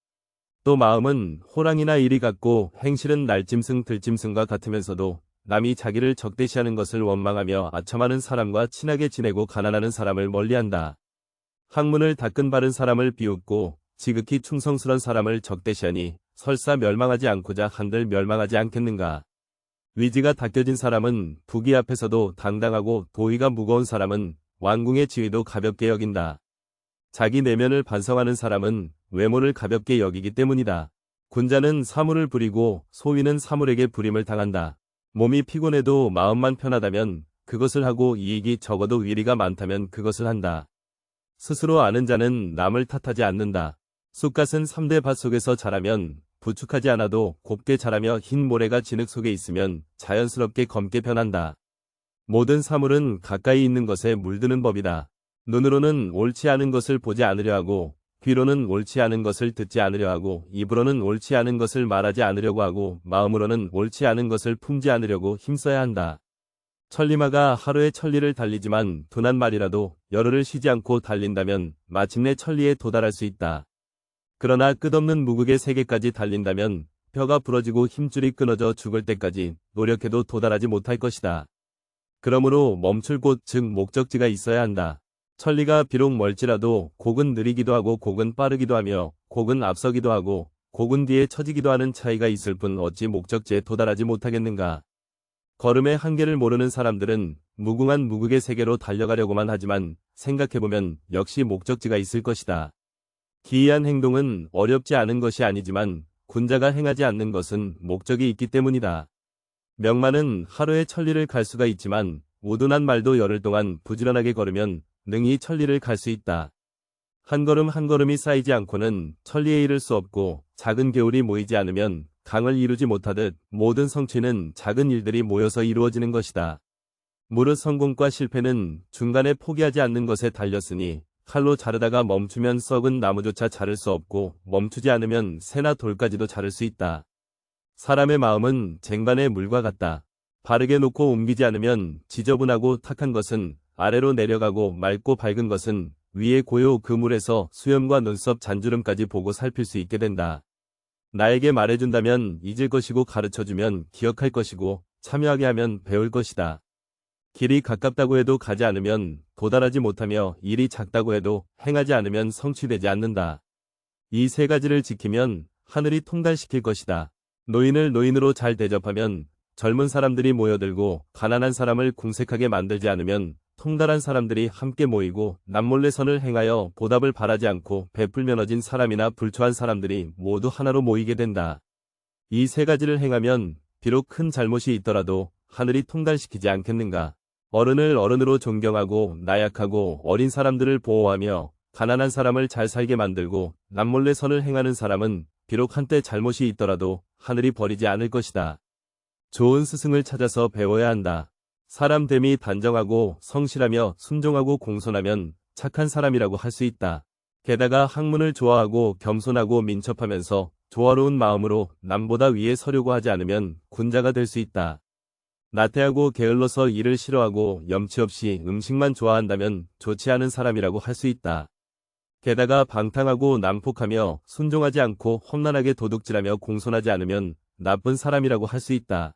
또 마음은 호랑이나 이리 같고 행실은 날짐승 들짐승과 같으면서도 남이 자기를 적대시하는 것을 원망하며 아첨하는 사람과 친하게 지내고 가난하는 사람을 멀리한다. 학문을 닦은 바른 사람을 비웃고 지극히 충성스런 사람을 적대시하니 설사 멸망하지 않고자 한들 멸망하지 않겠는가. 위지가 닦여진 사람은 부귀 앞에서도 당당하고 도의가 무거운 사람은 왕궁의 지위도 가볍게 여긴다. 자기 내면을 반성하는 사람은 외모를 가볍게 여기기 때문이다. 군자는 사물을 부리고 소위는 사물에게 부림을 당한다. 몸이 피곤해도 마음만 편하다면 그것을 하고 이익이 적어도 위리가 많다면 그것을 한다. 스스로 아는 자는 남을 탓하지 않는다. 쑥갓은 3대 밭 속에서 자라면 부축하지 않아도 곱게 자라며 흰 모래가 진흙 속에 있으면 자연스럽게 검게 변한다. 모든 사물은 가까이 있는 것에 물드는 법이다. 눈으로는 옳지 않은 것을 보지 않으려 하고 귀로는 옳지 않은 것을 듣지 않으려 하고 입으로는 옳지 않은 것을 말하지 않으려고 하고 마음으로는 옳지 않은 것을 품지 않으려고 힘써야 한다. 천리마가 하루에 천리를 달리지만 둔한 말이라도 열흘을 쉬지 않고 달린다면 마침내 천리에 도달할 수 있다. 그러나 끝없는 무극의 세계까지 달린다면 뼈가 부러지고 힘줄이 끊어져 죽을 때까지 노력해도 도달하지 못할 것이다. 그러므로 멈출 곳 즉 목적지가 있어야 한다. 천리가 비록 멀지라도 곡은 느리기도 하고 곡은 빠르기도 하며 곡은 앞서기도 하고 곡은 뒤에 처지기도 하는 차이가 있을 뿐 어찌 목적지에 도달하지 못하겠는가. 걸음의 한계를 모르는 사람들은 무궁한 무극의 세계로 달려가려고만 하지만 생각해보면 역시 목적지가 있을 것이다. 기이한 행동은 어렵지 않은 것이 아니지만 군자가 행하지 않는 것은 목적이 있기 때문이다. 명만은 하루에 천리를 갈 수가 있지만 우둔한 말도 열흘 동안 부지런하게 걸으면 능히 천리를 갈 수 있다. 한 걸음 한 걸음이 쌓이지 않고는 천리에 이를 수 없고 작은 개울이 모이지 않으면 강을 이루지 못하듯 모든 성취는 작은 일들이 모여서 이루어지는 것이다. 무릇 성공과 실패는 중간에 포기하지 않는 것에 달렸으니 칼로 자르다가 멈추면 썩은 나무조차 자를 수 없고 멈추지 않으면 새나 돌까지도 자를 수 있다. 사람의 마음은 쟁반의 물과 같다. 바르게 놓고 옮기지 않으면 지저분하고 탁한 것은 아래로 내려가고 맑고 밝은 것은 위에 고요 그 물에서 수염과 눈썹 잔주름까지 보고 살필 수 있게 된다. 나에게 말해준다면 잊을 것이고 가르쳐주면 기억할 것이고 참여하게 하면 배울 것이다. 길이 가깝다고 해도 가지 않으면 도달하지 못하며 일이 작다고 해도 행하지 않으면 성취되지 않는다. 이 세 가지를 지키면 하늘이 통달시킬 것이다. 노인을 노인으로 잘 대접하면 젊은 사람들이 모여들고 가난한 사람을 궁색하게 만들지 않으면 통달한 사람들이 함께 모이고 남몰래 선을 행하여 보답을 바라지 않고 베풀면 얻은 사람이나 불초한 사람들이 모두 하나로 모이게 된다. 이 세 가지를 행하면 비록 큰 잘못이 있더라도 하늘이 통달시키지 않겠는가. 어른을 어른으로 존경하고 나약하고 어린 사람들을 보호하며 가난한 사람을 잘 살게 만들고 남몰래 선을 행하는 사람은 비록 한때 잘못이 있더라도 하늘이 버리지 않을 것이다. 좋은 스승을 찾아서 배워야 한다. 사람 됨이 단정하고 성실하며 순종하고 공손하면 착한 사람이라고 할 수 있다. 게다가 학문을 좋아하고 겸손하고 민첩하면서 조화로운 마음으로 남보다 위에 서려고 하지 않으면 군자가 될 수 있다. 나태하고 게을러서 일을 싫어하고 염치 없이 음식만 좋아한다면 좋지 않은 사람이라고 할 수 있다. 게다가 방탕하고 난폭하며 순종하지 않고 험난하게 도둑질하며 공손하지 않으면 나쁜 사람이라고 할 수 있다.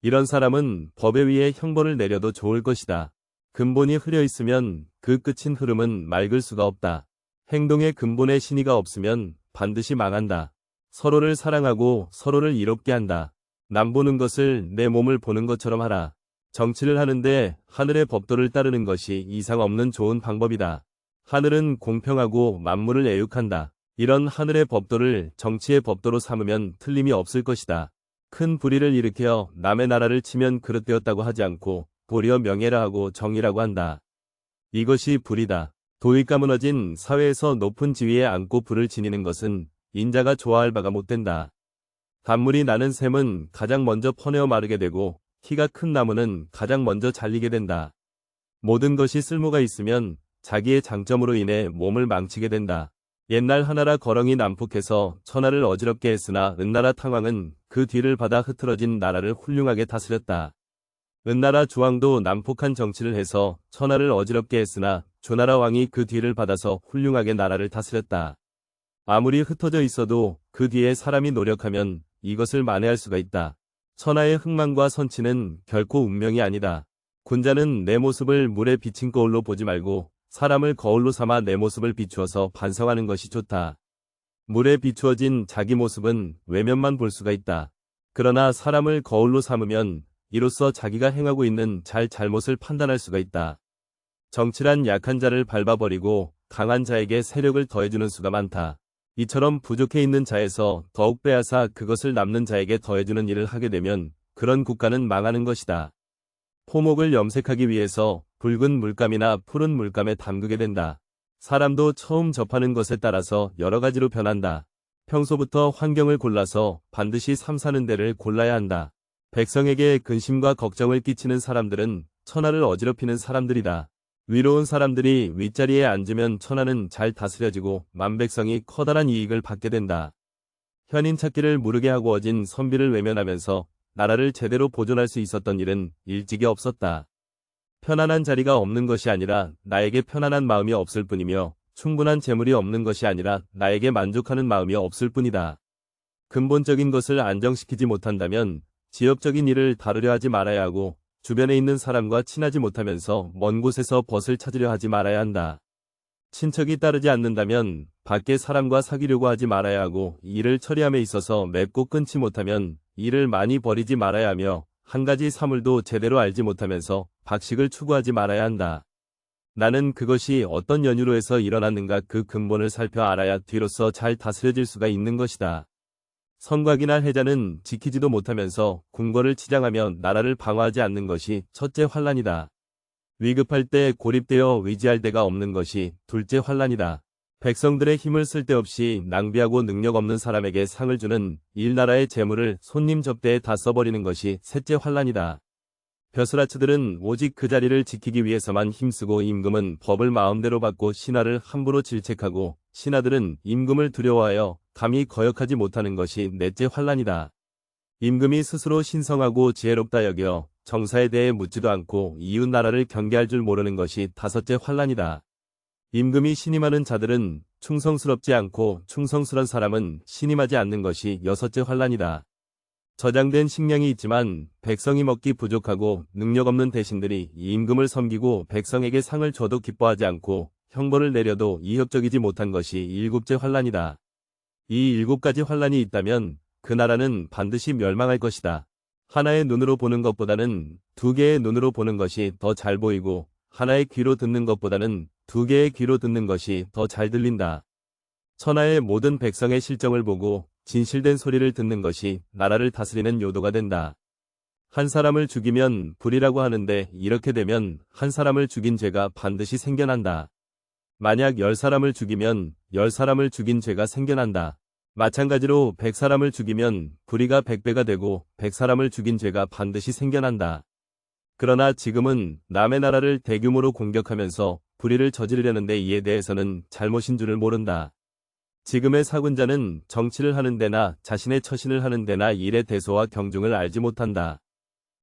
이런 사람은 법에 의해 형벌을 내려도 좋을 것이다. 근본이 흐려 있으면 그 끝인 흐름은 맑을 수가 없다. 행동의 근본에 신의가 없으면 반드시 망한다. 서로를 사랑하고 서로를 이롭게 한다. 남 보는 것을 내 몸을 보는 것처럼 하라. 정치를 하는데 하늘의 법도를 따르는 것이 이상 없는 좋은 방법이다. 하늘은 공평하고 만물을 애육한다. 이런 하늘의 법도를 정치의 법도로 삼으면 틀림이 없을 것이다. 큰 불의를 일으켜 남의 나라를 치면 그릇되었다고 하지 않고 도리어 명예라 하고 정의라고 한다. 이것이 불이다. 도의가 무너진 사회에서 높은 지위에 앉고 불을 지니는 것은 인자가 좋아할 바가 못된다. 단물이 나는 샘은 가장 먼저 퍼내어 마르게 되고 키가 큰 나무는 가장 먼저 잘리게 된다. 모든 것이 쓸모가 있으면 자기의 장점으로 인해 몸을 망치게 된다. 옛날 하나라 거렁이 난폭해서 천하를 어지럽게 했으나 은나라 탕왕은 그 뒤를 받아 흐트러진 나라를 훌륭하게 다스렸다. 은나라 주왕도 난폭한 정치를 해서 천하를 어지럽게 했으나 조나라 왕이 그 뒤를 받아서 훌륭하게 나라를 다스렸다. 아무리 흩어져 있어도 그 뒤에 사람이 노력하면 이것을 만회할 수가 있다. 천하의 흥망과 선치는 결코 운명이 아니다. 군자는 내 모습을 물에 비친 거울로 보지 말고 사람을 거울로 삼아 내 모습을 비추어서 반성하는 것이 좋다. 물에 비추어진 자기 모습은 외면만 볼 수가 있다. 그러나 사람을 거울로 삼으면 이로써 자기가 행하고 있는 잘못을 판단할 수가 있다. 정치란 약한 자를 밟아버리고 강한 자에게 세력을 더해주는 수가 많다. 이처럼 부족해 있는 자에서 더욱 빼앗아 그것을 남는 자에게 더해주는 일을 하게 되면 그런 국가는 망하는 것이다. 포목을 염색하기 위해서 붉은 물감이나 푸른 물감에 담그게 된다. 사람도 처음 접하는 것에 따라서 여러 가지로 변한다. 평소부터 환경을 골라서 반드시 사는 데를 골라야 한다. 백성에게 근심과 걱정을 끼치는 사람들은 천하를 어지럽히는 사람들이다. 위로운 사람들이 윗자리에 앉으면 천하는 잘 다스려지고 만백성이 커다란 이익을 받게 된다. 현인 찾기를 무르게 하고 어진 선비를 외면하면서 나라를 제대로 보존할 수 있었던 일은 일찍이 없었다. 편안한 자리가 없는 것이 아니라 나에게 편안한 마음이 없을 뿐이며 충분한 재물이 없는 것이 아니라 나에게 만족하는 마음이 없을 뿐이다. 근본적인 것을 안정시키지 못한다면 지역적인 일을 다루려 하지 말아야 하고 주변에 있는 사람과 친하지 못하면서 먼 곳에서 벗을 찾으려 하지 말아야 한다. 친척이 따르지 않는다면 밖에 사람과 사귀려고 하지 말아야 하고 일을 처리함에 있어서 맺고 끊지 못하면 일을 많이 버리지 말아야 하며 한 가지 사물도 제대로 알지 못하면서 박식을 추구하지 말아야 한다. 나는 그것이 어떤 연유로 해서 일어났는가 그 근본을 살펴 알아야 뒤로서 잘 다스려질 수가 있는 것이다. 성곽이나 해자는 지키지도 못하면서 궁궐을 치장하며 나라를 방어하지 않는 것이 첫째 환란이다. 위급할 때 고립되어 의지할 데가 없는 것이 둘째 환란이다. 백성들의 힘을 쓸데없이 낭비하고 능력 없는 사람에게 상을 주는 일나라의 재물을 손님 접대에 다 써버리는 것이 셋째 환란이다. 벼슬아치들은 오직 그 자리를 지키기 위해서만 힘쓰고 임금은 법을 마음대로 받고 신하를 함부로 질책하고 신하들은 임금을 두려워하여 감히 거역하지 못하는 것이 넷째 환란이다. 임금이 스스로 신성하고 지혜롭다 여겨 정사에 대해 묻지도 않고 이웃 나라를 경계할 줄 모르는 것이 다섯째 환란이다. 임금이 신임하는 자들은 충성스럽지 않고 충성스런 사람은 신임하지 않는 것이 여섯째 환란이다. 저장된 식량이 있지만 백성이 먹기 부족하고 능력 없는 대신들이 임금을 섬기고 백성에게 상을 줘도 기뻐하지 않고 형벌을 내려도 이협적이지 못한 것이 일곱째 환란이다. 이 일곱 가지 환란이 있다면 그 나라는 반드시 멸망할 것이다. 하나의 눈으로 보는 것보다는 두 개의 눈으로 보는 것이 더 잘 보이고 하나의 귀로 듣는 것보다는 두 개의 귀로 듣는 것이 더 잘 들린다. 천하의 모든 백성의 실정을 보고 진실된 소리를 듣는 것이 나라를 다스리는 요도가 된다. 한 사람을 죽이면 불이라고 하는데 이렇게 되면 한 사람을 죽인 죄가 반드시 생겨난다. 만약 10사람을 죽이면 10사람을 죽인 죄가 생겨난다. 마찬가지로 100사람을 죽이면 불의가 100배가 되고 100사람을 죽인 죄가 반드시 생겨난다. 그러나 지금은 남의 나라를 대규모로 공격하면서 불의를 저지르려는데 이에 대해서는 잘못인 줄을 모른다. 지금의 사군자는 정치를 하는 데나 자신의 처신을 하는 데나 일의 대소와 경중을 알지 못한다.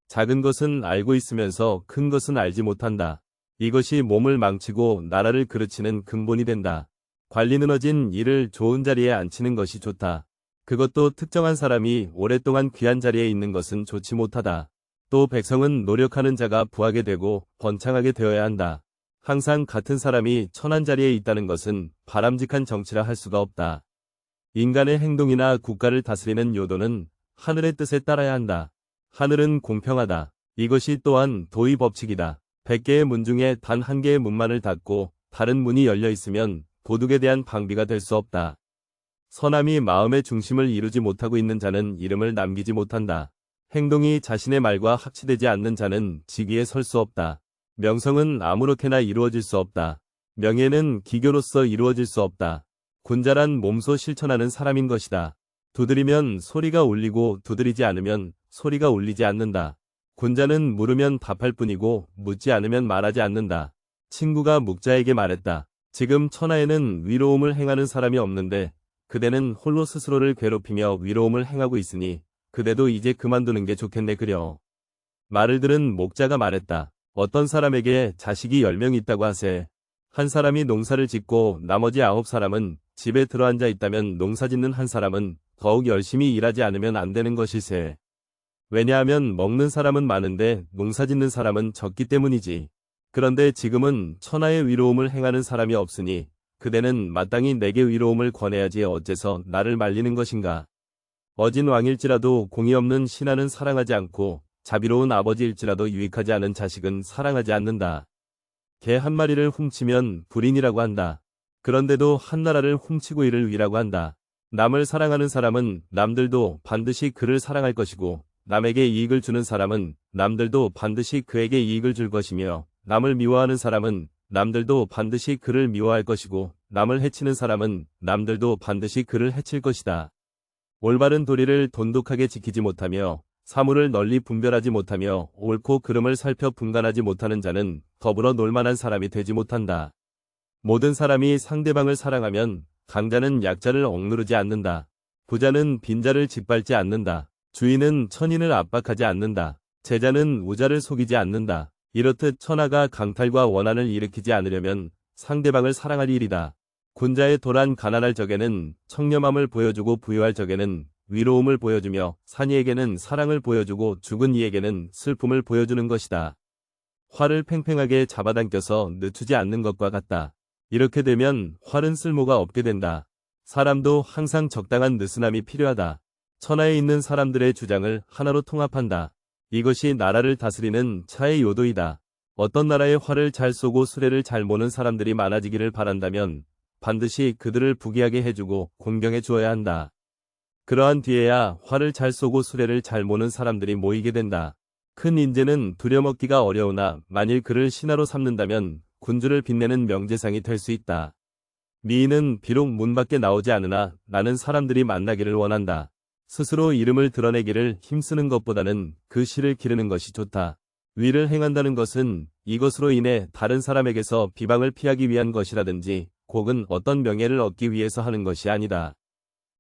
작은 것은 알고 있으면서 큰 것은 알지 못한다. 이것이 몸을 망치고 나라를 그르치는 근본이 된다. 관리 늘어진 일을 좋은 자리에 앉히는 것이 좋다. 그것도 특정한 사람이 오랫동안 귀한 자리에 있는 것은 좋지 못하다. 또 백성은 노력하는 자가 부하게 되고 번창하게 되어야 한다. 항상 같은 사람이 천한 자리에 있다는 것은 바람직한 정치라 할 수가 없다. 인간의 행동이나 국가를 다스리는 요도는 하늘의 뜻에 따라야 한다. 하늘은 공평하다. 이것이 또한 도의 법칙이다. 100개의 문 중에 단 한 개의 문만을 닫고 다른 문이 열려 있으면 도둑에 대한 방비가 될 수 없다. 선함이 마음의 중심을 이루지 못하고 있는 자는 이름을 남기지 못한다. 행동이 자신의 말과 합치되지 않는 자는 직위에 설 수 없다. 명성은 아무렇게나 이루어질 수 없다. 명예는 기교로서 이루어질 수 없다. 군자란 몸소 실천하는 사람인 것이다. 두드리면 소리가 울리고 두드리지 않으면 소리가 울리지 않는다. 군자는 물으면 답할 뿐이고 묻지 않으면 말하지 않는다. 친구가 묵자에게 말했다. 지금 천하에는 위로움을 행하는 사람이 없는데 그대는 홀로 스스로를 괴롭히며 위로움을 행하고 있으니 그대도 이제 그만두는 게 좋겠네 그려. 말을 들은 목자가 말했다. 어떤 사람에게 자식이 10명 있다고 하세. 한 사람이 농사를 짓고 나머지 9사람은 집에 들어앉아 있다면 농사 짓는 한 사람은 더욱 열심히 일하지 않으면 안 되는 것일세. 왜냐하면 먹는 사람은 많은데 농사 짓는 사람은 적기 때문이지. 그런데 지금은 천하의 위로움을 행하는 사람이 없으니 그대는 마땅히 내게 위로움을 권해야지 어째서 나를 말리는 것인가. 어진 왕일지라도 공의 없는 신하는 사랑하지 않고 자비로운 아버지일지라도 유익하지 않은 자식은 사랑하지 않는다. 개 한 마리를 훔치면 불인이라고 한다. 그런데도 한 나라를 훔치고 이를 위라고 한다. 남을 사랑하는 사람은 남들도 반드시 그를 사랑할 것이고 남에게 이익을 주는 사람은 남들도 반드시 그에게 이익을 줄 것이며 남을 미워하는 사람은 남들도 반드시 그를 미워할 것이고 남을 해치는 사람은 남들도 반드시 그를 해칠 것이다. 올바른 도리를 돈독하게 지키지 못하며 사물을 널리 분별하지 못하며 옳고 그름을 살펴 분간하지 못하는 자는 더불어 놀만한 사람이 되지 못한다. 모든 사람이 상대방을 사랑하면 강자는 약자를 억누르지 않는다. 부자는 빈자를 짓밟지 않는다. 주인은 천인을 압박하지 않는다. 제자는 우자를 속이지 않는다. 이렇듯 천하가 강탈과 원한을 일으키지 않으려면 상대방을 사랑할 일이다. 군자의 도란 가난할 적에는 청렴함을 보여주고 부유할 적에는 위로움을 보여주며 산이에게는 사랑을 보여주고 죽은 이에게는 슬픔을 보여주는 것이다. 활을 팽팽하게 잡아당겨서 늦추지 않는 것과 같다. 이렇게 되면 활은 쓸모가 없게 된다. 사람도 항상 적당한 느슨함이 필요하다. 천하에 있는 사람들의 주장을 하나로 통합한다. 이것이 나라를 다스리는 차의 요도이다. 어떤 나라의 활을 잘 쏘고 수레를 잘 모는 사람들이 많아지기를 바란다면 반드시 그들을 부귀하게 해주고 공경해 주어야 한다. 그러한 뒤에야 활을 잘 쏘고 수레를 잘 모는 사람들이 모이게 된다. 큰 인재는 두려먹기가 어려우나 만일 그를 신하로 삼는다면 군주를 빛내는 명재상이 될 수 있다. 미인은 비록 문 밖에 나오지 않으나 나는 사람들이 만나기를 원한다. 스스로 이름을 드러내기를 힘쓰는 것보다는 그 실을 기르는 것이 좋다. 위를 행한다는 것은 이것으로 인해 다른 사람에게서 비방을 피하기 위한 것이라든지 혹은 어떤 명예를 얻기 위해서 하는 것이 아니다.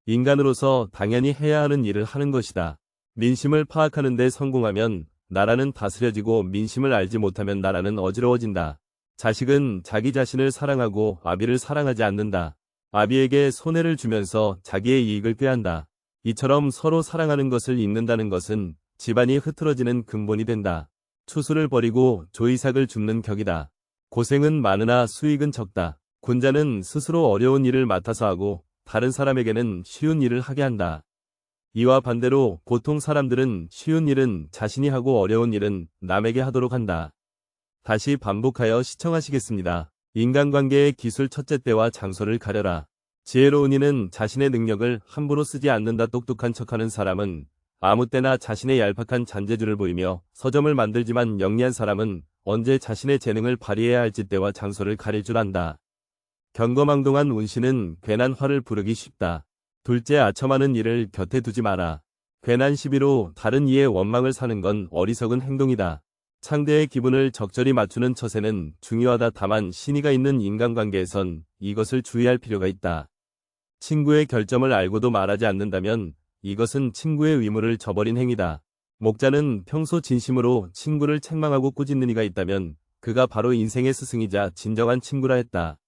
인간으로서 당연히 해야 하는 일을 하는 것이다. 민심을 파악하는 데 성공하면 나라는 다스려지고 민심을 알지 못하면 나라는 어지러워진다. 자식은 자기 자신을 사랑하고 아비를 사랑하지 않는다. 아비에게 손해를 주면서 자기의 이익을 꾀한다. 이처럼 서로 사랑하는 것을 잊는다는 것은 집안이 흐트러지는 근본이 된다. 추수를 버리고 조이삭을 줍는 격이다. 고생은 많으나 수익은 적다. 군자는 스스로 어려운 일을 맡아서 하고 다른 사람에게는 쉬운 일을 하게 한다. 이와 반대로 보통 사람들은 쉬운 일은 자신이 하고 어려운 일은 남에게 하도록 한다. 다시 반복하여 시청하시겠습니다. 인간관계의 기술 첫째 때와 장소를 가려라. 지혜로운 이는 자신의 능력을 함부로 쓰지 않는다. 똑똑한 척하는 사람은 아무 때나 자신의 얄팍한 잔재주를 보이며 서점을 만들지만 영리한 사람은 언제 자신의 재능을 발휘해야 할지 때와 장소를 가릴 줄 안다. 경거망동한 운신은 괜한 화를 부르기 쉽다. 둘째, 아첨하는 일을 곁에 두지 마라. 괜한 시비로 다른 이의 원망을 사는 건 어리석은 행동이다. 상대의 기분을 적절히 맞추는 처세는 중요하다. 다만 신의가 있는 인간관계에선 이것을 주의할 필요가 있다. 친구의 결점을 알고도 말하지 않는다면 이것은 친구의 의무를 저버린 행위다. 목자는 평소 진심으로 친구를 책망하고 꾸짖는 이가 있다면 그가 바로 인생의 스승이자 진정한 친구라 했다.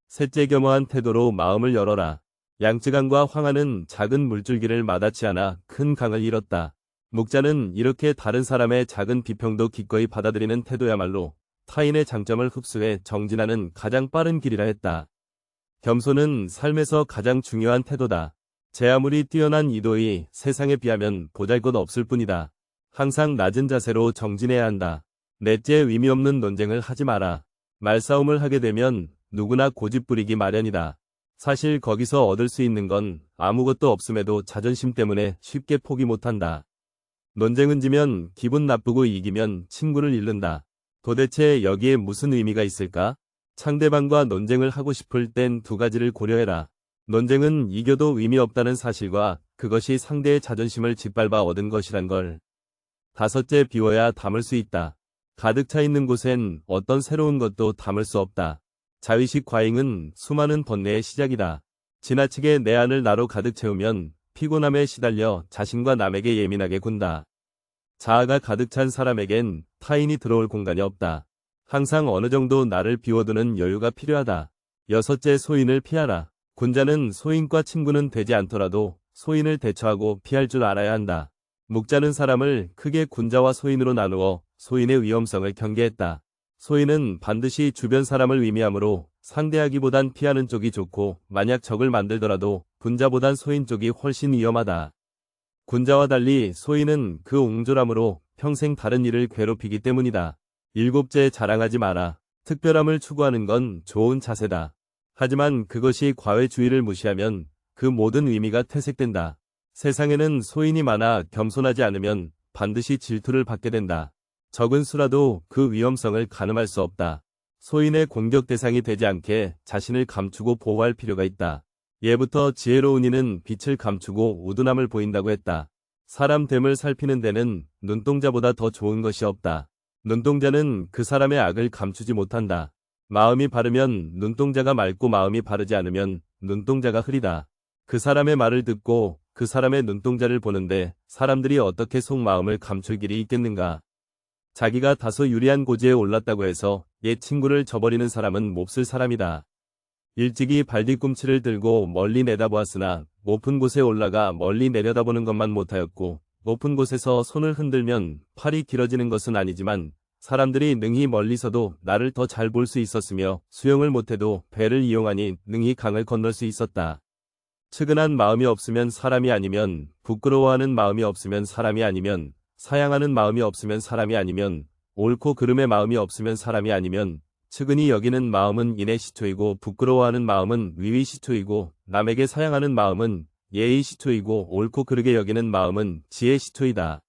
셋째, 겸허한 태도로 마음을 열어라. 양쯔강과 황하는 작은 물줄기를 마다치 않아 큰 강을 잃었다. 목자는 이렇게 다른 사람의 작은 비평도 기꺼이 받아들이는 태도야말로 타인의 장점을 흡수해 정진하는 가장 빠른 길이라 했다. 겸손은 삶에서 가장 중요한 태도다. 제 아무리 뛰어난 이도의 세상에 비하면 보잘것없을 뿐이다. 항상 낮은 자세로 정진해야 한다. 넷째, 의미 없는 논쟁을 하지 마라. 말싸움을 하게 되면 누구나 고집부리기 마련이다. 사실 거기서 얻을 수 있는 건 아무것도 없음에도 자존심 때문에 쉽게 포기 못한다. 논쟁은 지면 기분 나쁘고 이기면 친구를 잃는다. 도대체 여기에 무슨 의미가 있을까? 상대방과 논쟁을 하고 싶을 땐 두 가지를 고려해라. 논쟁은 이겨도 의미 없다는 사실과 그것이 상대의 자존심을 짓밟아 얻은 것이란 걸. 다섯째, 비워야 담을 수 있다. 가득 차 있는 곳엔 어떤 새로운 것도 담을 수 없다. 자의식 과잉은 수많은 번뇌의 시작이다. 지나치게 내 안을 나로 가득 채우면 피곤함에 시달려 자신과 남에게 예민하게 군다. 자아가 가득 찬 사람에겐 타인이 들어올 공간이 없다. 항상 어느 정도 나를 비워두는 여유가 필요하다. 여섯째, 소인을 피하라. 군자는 소인과 친구는 되지 않더라도 소인을 대처하고 피할 줄 알아야 한다. 목자는 사람을 크게 군자와 소인으로 나누어 소인의 위험성을 경계했다. 소인은 반드시 주변 사람을 의미하므로 상대하기보단 피하는 쪽이 좋고 만약 적을 만들더라도 군자보단 소인 쪽이 훨씬 위험하다. 군자와 달리 소인은 그 옹졸함으로 평생 다른 이를 괴롭히기 때문이다. 일곱째, 자랑하지 마라. 특별함을 추구하는 건 좋은 자세다. 하지만 그것이 과외주의를 무시하면 그 모든 의미가 퇴색된다. 세상에는 소인이 많아 겸손하지 않으면 반드시 질투를 받게 된다. 적은 수라도 그 위험성을 가늠할 수 없다. 소인의 공격 대상이 되지 않게 자신을 감추고 보호할 필요가 있다. 예부터 지혜로운 이는 빛을 감추고 우둔함을 보인다고 했다. 사람 됨을 살피는 데는 눈동자보다 더 좋은 것이 없다. 눈동자는 그 사람의 악을 감추지 못한다. 마음이 바르면 눈동자가 맑고 마음이 바르지 않으면 눈동자가 흐리다. 그 사람의 말을 듣고 그 사람의 눈동자를 보는데 사람들이 어떻게 속마음을 감출 길이 있겠는가. 자기가 다소 유리한 고지에 올랐다고 해서 옛 친구를 저버리는 사람은 몹쓸 사람이다. 일찍이 발뒤꿈치를 들고 멀리 내다보았으나 높은 곳에 올라가 멀리 내려다보는 것만 못하였고 높은 곳에서 손을 흔들면 팔이 길어지는 것은 아니지만 사람들이 능히 멀리서도 나를 더 잘 볼 수 있었으며 수영을 못해도 배를 이용하니 능히 강을 건널 수 있었다. 측은한 마음이 없으면 사람이 아니면 부끄러워하는 마음이 없으면 사람이 아니면 사양하는 마음이 없으면 사람이 아니면 옳고 그름의 마음이 없으면 사람이 아니면 측은히 여기는 마음은 인의 시초이고 부끄러워하는 마음은 위의 시초이고 남에게 사양하는 마음은 예의 시초이고 옳고 그르게 여기는 마음은 지혜 시초이다.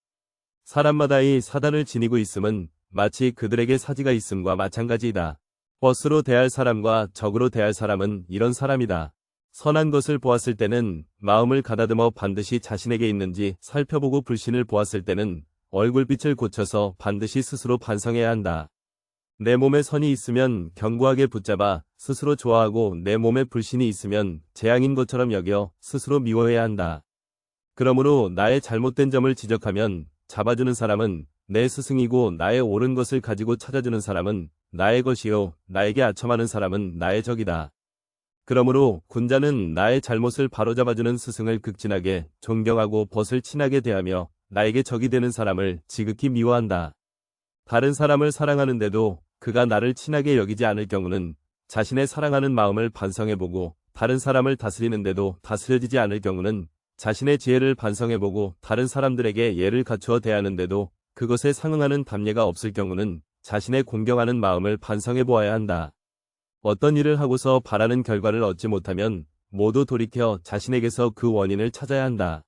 사람마다의 사단을 지니고 있음은 마치 그들에게 사지가 있음과 마찬가지이다. 버스로 대할 사람과 적으로 대할 사람은 이런 사람이다. 선한 것을 보았을 때는 마음을 가다듬어 반드시 자신에게 있는지 살펴보고 불신을 보았을 때는 얼굴빛을 고쳐서 반드시 스스로 반성해야 한다. 내 몸에 선이 있으면 견고하게 붙잡아 스스로 좋아하고 내 몸에 불신이 있으면 재앙인 것처럼 여겨 스스로 미워해야 한다. 그러므로 나의 잘못된 점을 지적하면 잡아주는 사람은 내 스승이고 나의 옳은 것을 가지고 찾아주는 사람은 나의 것이요 나에게 아첨하는 사람은 나의 적이다. 그러므로 군자는 나의 잘못을 바로잡아주는 스승을 극진하게 존경하고 벗을 친하게 대하며 나에게 적이 되는 사람을 지극히 미워한다. 다른 사람을 사랑하는데도 그가 나를 친하게 여기지 않을 경우는 자신의 사랑하는 마음을 반성해보고 다른 사람을 다스리는데도 다스려지지 않을 경우는 자신의 지혜를 반성해보고 다른 사람들에게 예를 갖추어 대하는데도 그것에 상응하는 답례가 없을 경우는 자신의 공경하는 마음을 반성해보아야 한다. 어떤 일을 하고서 바라는 결과를 얻지 못하면 모두 돌이켜 자신에게서 그 원인을 찾아야 한다.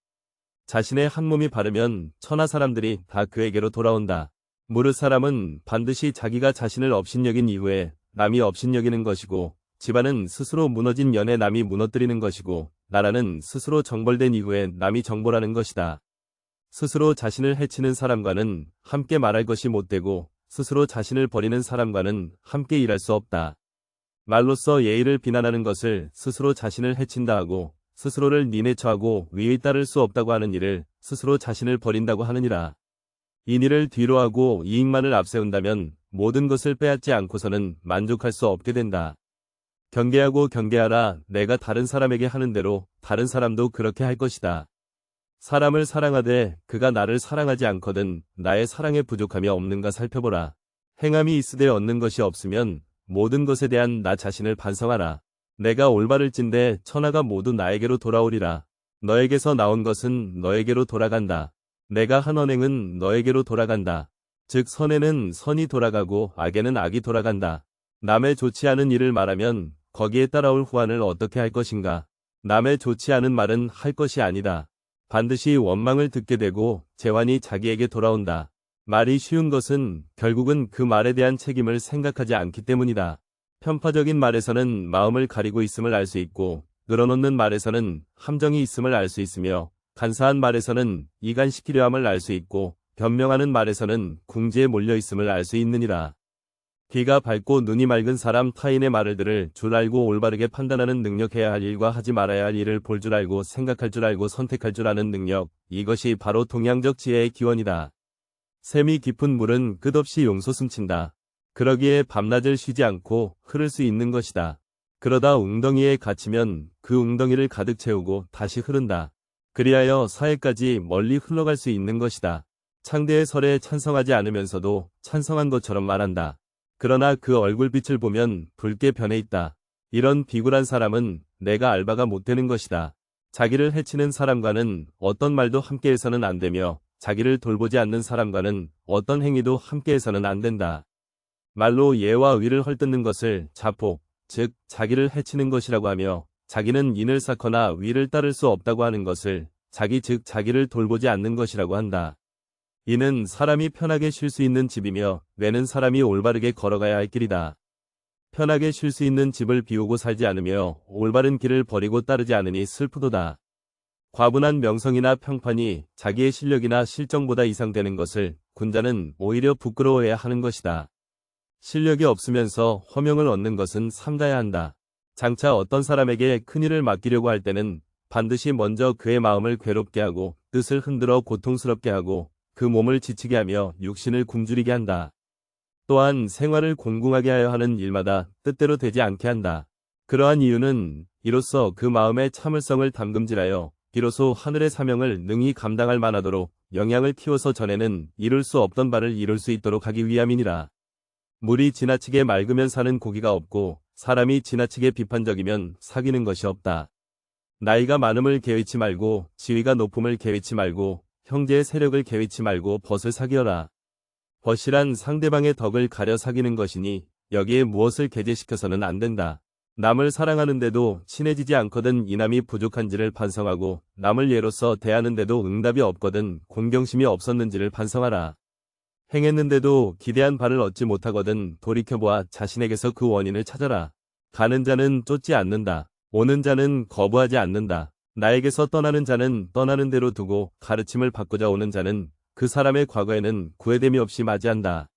자신의 한 몸이 바르면 천하 사람들이 다 그에게로 돌아온다. 무릇 사람은 반드시 자기가 자신을 업신여긴 이후에 남이 업신여기는 것이고 집안은 스스로 무너진 연에 남이 무너뜨리는 것이고 나라는 스스로 정벌된 이후에 남이 정벌하는 것이다. 스스로 자신을 해치는 사람과는 함께 말할 것이 못되고 스스로 자신을 버리는 사람과는 함께 일할 수 없다. 말로써 예의를 비난하는 것을 스스로 자신을 해친다 하고 스스로를 니네 처하고 위에 따를 수 없다고 하는 일을 스스로 자신을 버린다고 하느니라. 이 일을 뒤로 하고 이익만을 앞세운다면 모든 것을 빼앗지 않고서는 만족할 수 없게 된다. 경계하고 경계하라. 내가 다른 사람에게 하는 대로 다른 사람도 그렇게 할 것이다. 사람을 사랑하되 그가 나를 사랑하지 않거든 나의 사랑에 부족함이 없는가 살펴보라. 행함이 있으되 얻는 것이 없으면 모든 것에 대한 나 자신을 반성하라. 내가 올바를진대 천하가 모두 나에게로 돌아오리라. 너에게서 나온 것은 너에게로 돌아간다. 내가 한 언행은 너에게로 돌아간다. 즉 선에는 선이 돌아가고 악에는 악이 돌아간다. 남의 좋지 않은 일을 말하면 거기에 따라올 후환을 어떻게 할 것인가. 남의 좋지 않은 말은 할 것이 아니다. 반드시 원망을 듣게 되고 재환이 자기에게 돌아온다. 말이 쉬운 것은 결국은 그 말에 대한 책임을 생각하지 않기 때문이다. 편파적인 말에서는 마음을 가리고 있음을 알 수 있고 늘어놓는 말에서는 함정이 있음을 알 수 있으며 간사한 말에서는 이간시키려 함을 알 수 있고 변명하는 말에서는 궁지에 몰려 있음을 알 수 있느니라. 귀가 밝고 눈이 맑은 사람 타인의 말을 들을 줄 알고 올바르게 판단하는 능력 해야 할 일과 하지 말아야 할 일을 볼 줄 알고 생각할 줄 알고 선택할 줄 아는 능력 이것이 바로 동양적 지혜의 기원이다. 샘이 깊은 물은 끝없이 용솟 숨친다. 그러기에 밤낮을 쉬지 않고 흐를 수 있는 것이다. 그러다 웅덩이에 갇히면 그 웅덩이를 가득 채우고 다시 흐른다. 그리하여 사해까지 멀리 흘러갈 수 있는 것이다. 창대의 설에 찬성하지 않으면서도 찬성한 것처럼 말한다. 그러나 그 얼굴빛을 보면 붉게 변해 있다. 이런 비굴한 사람은 내가 알바가 못 되는 것이다. 자기를 해치는 사람과는 어떤 말도 함께해서는 안 되며 자기를 돌보지 않는 사람과는 어떤 행위도 함께해서는 안 된다. 말로 예와 의를 헐뜯는 것을 자폭, 즉 자기를 해치는 것이라고 하며 자기는 인을 쌓거나 위를 따를 수 없다고 하는 것을 자기 즉 자기를 돌보지 않는 것이라고 한다. 이는 사람이 편하게 쉴 수 있는 집이며 뇌는 사람이 올바르게 걸어가야 할 길이다. 편하게 쉴 수 있는 집을 비우고 살지 않으며 올바른 길을 버리고 따르지 않으니 슬프도다. 과분한 명성이나 평판이 자기의 실력이나 실정보다 이상되는 것을 군자는 오히려 부끄러워해야 하는 것이다. 실력이 없으면서 허명을 얻는 것은 삼가야 한다. 장차 어떤 사람에게 큰일을 맡기려고 할 때는 반드시 먼저 그의 마음을 괴롭게 하고 뜻을 흔들어 고통스럽게 하고 그 몸을 지치게 하며 육신을 굶주리게 한다. 또한 생활을 공공하게 하여 하는 일마다 뜻대로 되지 않게 한다. 그러한 이유는 이로써 그 마음의 참을성을 담금질하여 비로소 하늘의 사명을 능히 감당할 만하도록 영양을 키워서 전에는 이룰 수 없던 바를 이룰 수 있도록 하기 위함이니라. 물이 지나치게 맑으면 사는 고기가 없고 사람이 지나치게 비판적이면 사귀는 것이 없다. 나이가 많음을 개의치 말고 지위가 높음을 개의치 말고 형제의 세력을 개의치 말고 벗을 사귀어라. 벗이란 상대방의 덕을 가려 사귀는 것이니 여기에 무엇을 개재시켜서는 안 된다. 남을 사랑하는데도 친해지지 않거든 이남이 부족한지를 반성하고 남을 예로서 대하는데도 응답이 없거든 공경심이 없었는지를 반성하라. 행했는데도 기대한 바를 얻지 못하거든 돌이켜보아 자신에게서 그 원인을 찾아라. 가는 자는 쫓지 않는다. 오는 자는 거부하지 않는다. 나에게서 떠나는 자는 떠나는 대로 두고 가르침을 받고자 오는 자는 그 사람의 과거에는 구애됨이 없이 맞이한다.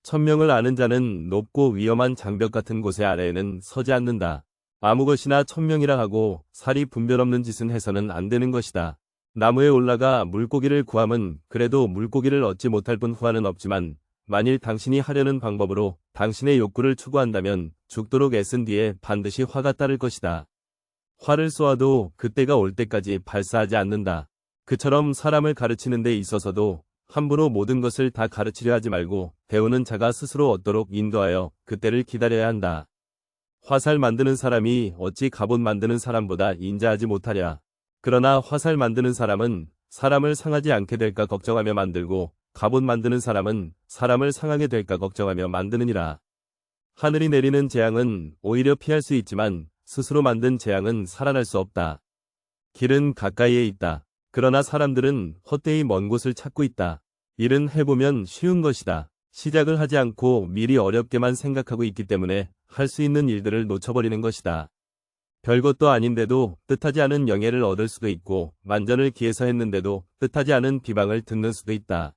천명을 아는 자는 높고 위험한 장벽 같은 곳의 아래에는 서지 않는다. 아무 것이나 천명이라 하고 살이 분별 없는 짓은 해서는 안 되는 것이다. 나무에 올라가 물고기를 구함은 그래도 물고기를 얻지 못할 뿐 후환은 없지만 만일 당신이 하려는 방법으로 당신의 욕구를 추구한다면 죽도록 애쓴 뒤에 반드시 화가 따를 것이다. 활을 쏘아도 그때가 올 때까지 발사하지 않는다. 그처럼 사람을 가르치는 데 있어서도 함부로 모든 것을 다 가르치려 하지 말고 배우는 자가 스스로 얻도록 인도하여 그때를 기다려야 한다. 화살 만드는 사람이 어찌 갑옷 만드는 사람보다 인자하지 못하랴. 그러나 화살 만드는 사람은 사람을 상하지 않게 될까 걱정하며 만들고 갑옷 만드는 사람은 사람을 상하게 될까 걱정하며 만드느니라. 하늘이 내리는 재앙은 오히려 피할 수 있지만 스스로 만든 재앙은 살아날 수 없다. 길은 가까이에 있다. 그러나 사람들은 헛되이 먼 곳을 찾고 있다. 일은 해보면 쉬운 것이다. 시작을 하지 않고 미리 어렵게만 생각하고 있기 때문에 할 수 있는 일들을 놓쳐버리는 것이다. 별것도 아닌데도 뜻하지 않은 영예를 얻을 수도 있고 만전을 기해서 했는데도 뜻하지 않은 비방을 듣는 수도 있다.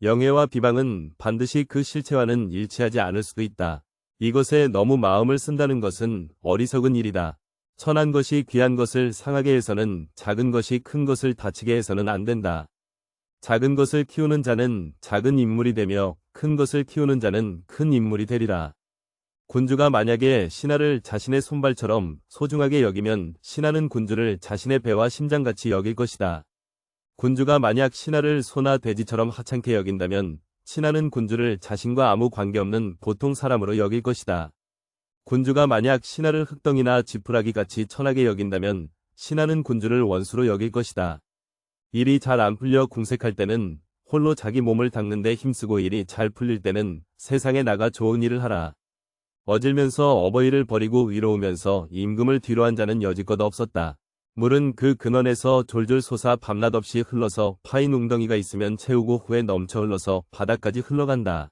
영예와 비방은 반드시 그 실체와는 일치하지 않을 수도 있다. 이것에 너무 마음을 쓴다는 것은 어리석은 일이다. 천한 것이 귀한 것을 상하게 해서는 작은 것이 큰 것을 다치게 해서는 안 된다. 작은 것을 키우는 자는 작은 인물이 되며 큰 것을 키우는 자는 큰 인물이 되리라. 군주가 만약에 신하를 자신의 손발처럼 소중하게 여기면 신하는 군주를 자신의 배와 심장같이 여길 것이다. 군주가 만약 신하를 소나 돼지처럼 하찮게 여긴다면 신하는 군주를 자신과 아무 관계없는 보통 사람으로 여길 것이다. 군주가 만약 신하를 흙덩이나 지푸라기같이 천하게 여긴다면 신하는 군주를 원수로 여길 것이다. 일이 잘 안 풀려 궁색할 때는 홀로 자기 몸을 닦는데 힘쓰고 일이 잘 풀릴 때는 세상에 나가 좋은 일을 하라. 어질면서 어버이를 버리고 위로우면서 임금을 뒤로한 자는 여지껏 없었다. 물은 그 근원에서 졸졸 솟아 밤낮 없이 흘러서 파인 웅덩이가 있으면 채우고 후에 넘쳐 흘러서 바다까지 흘러간다.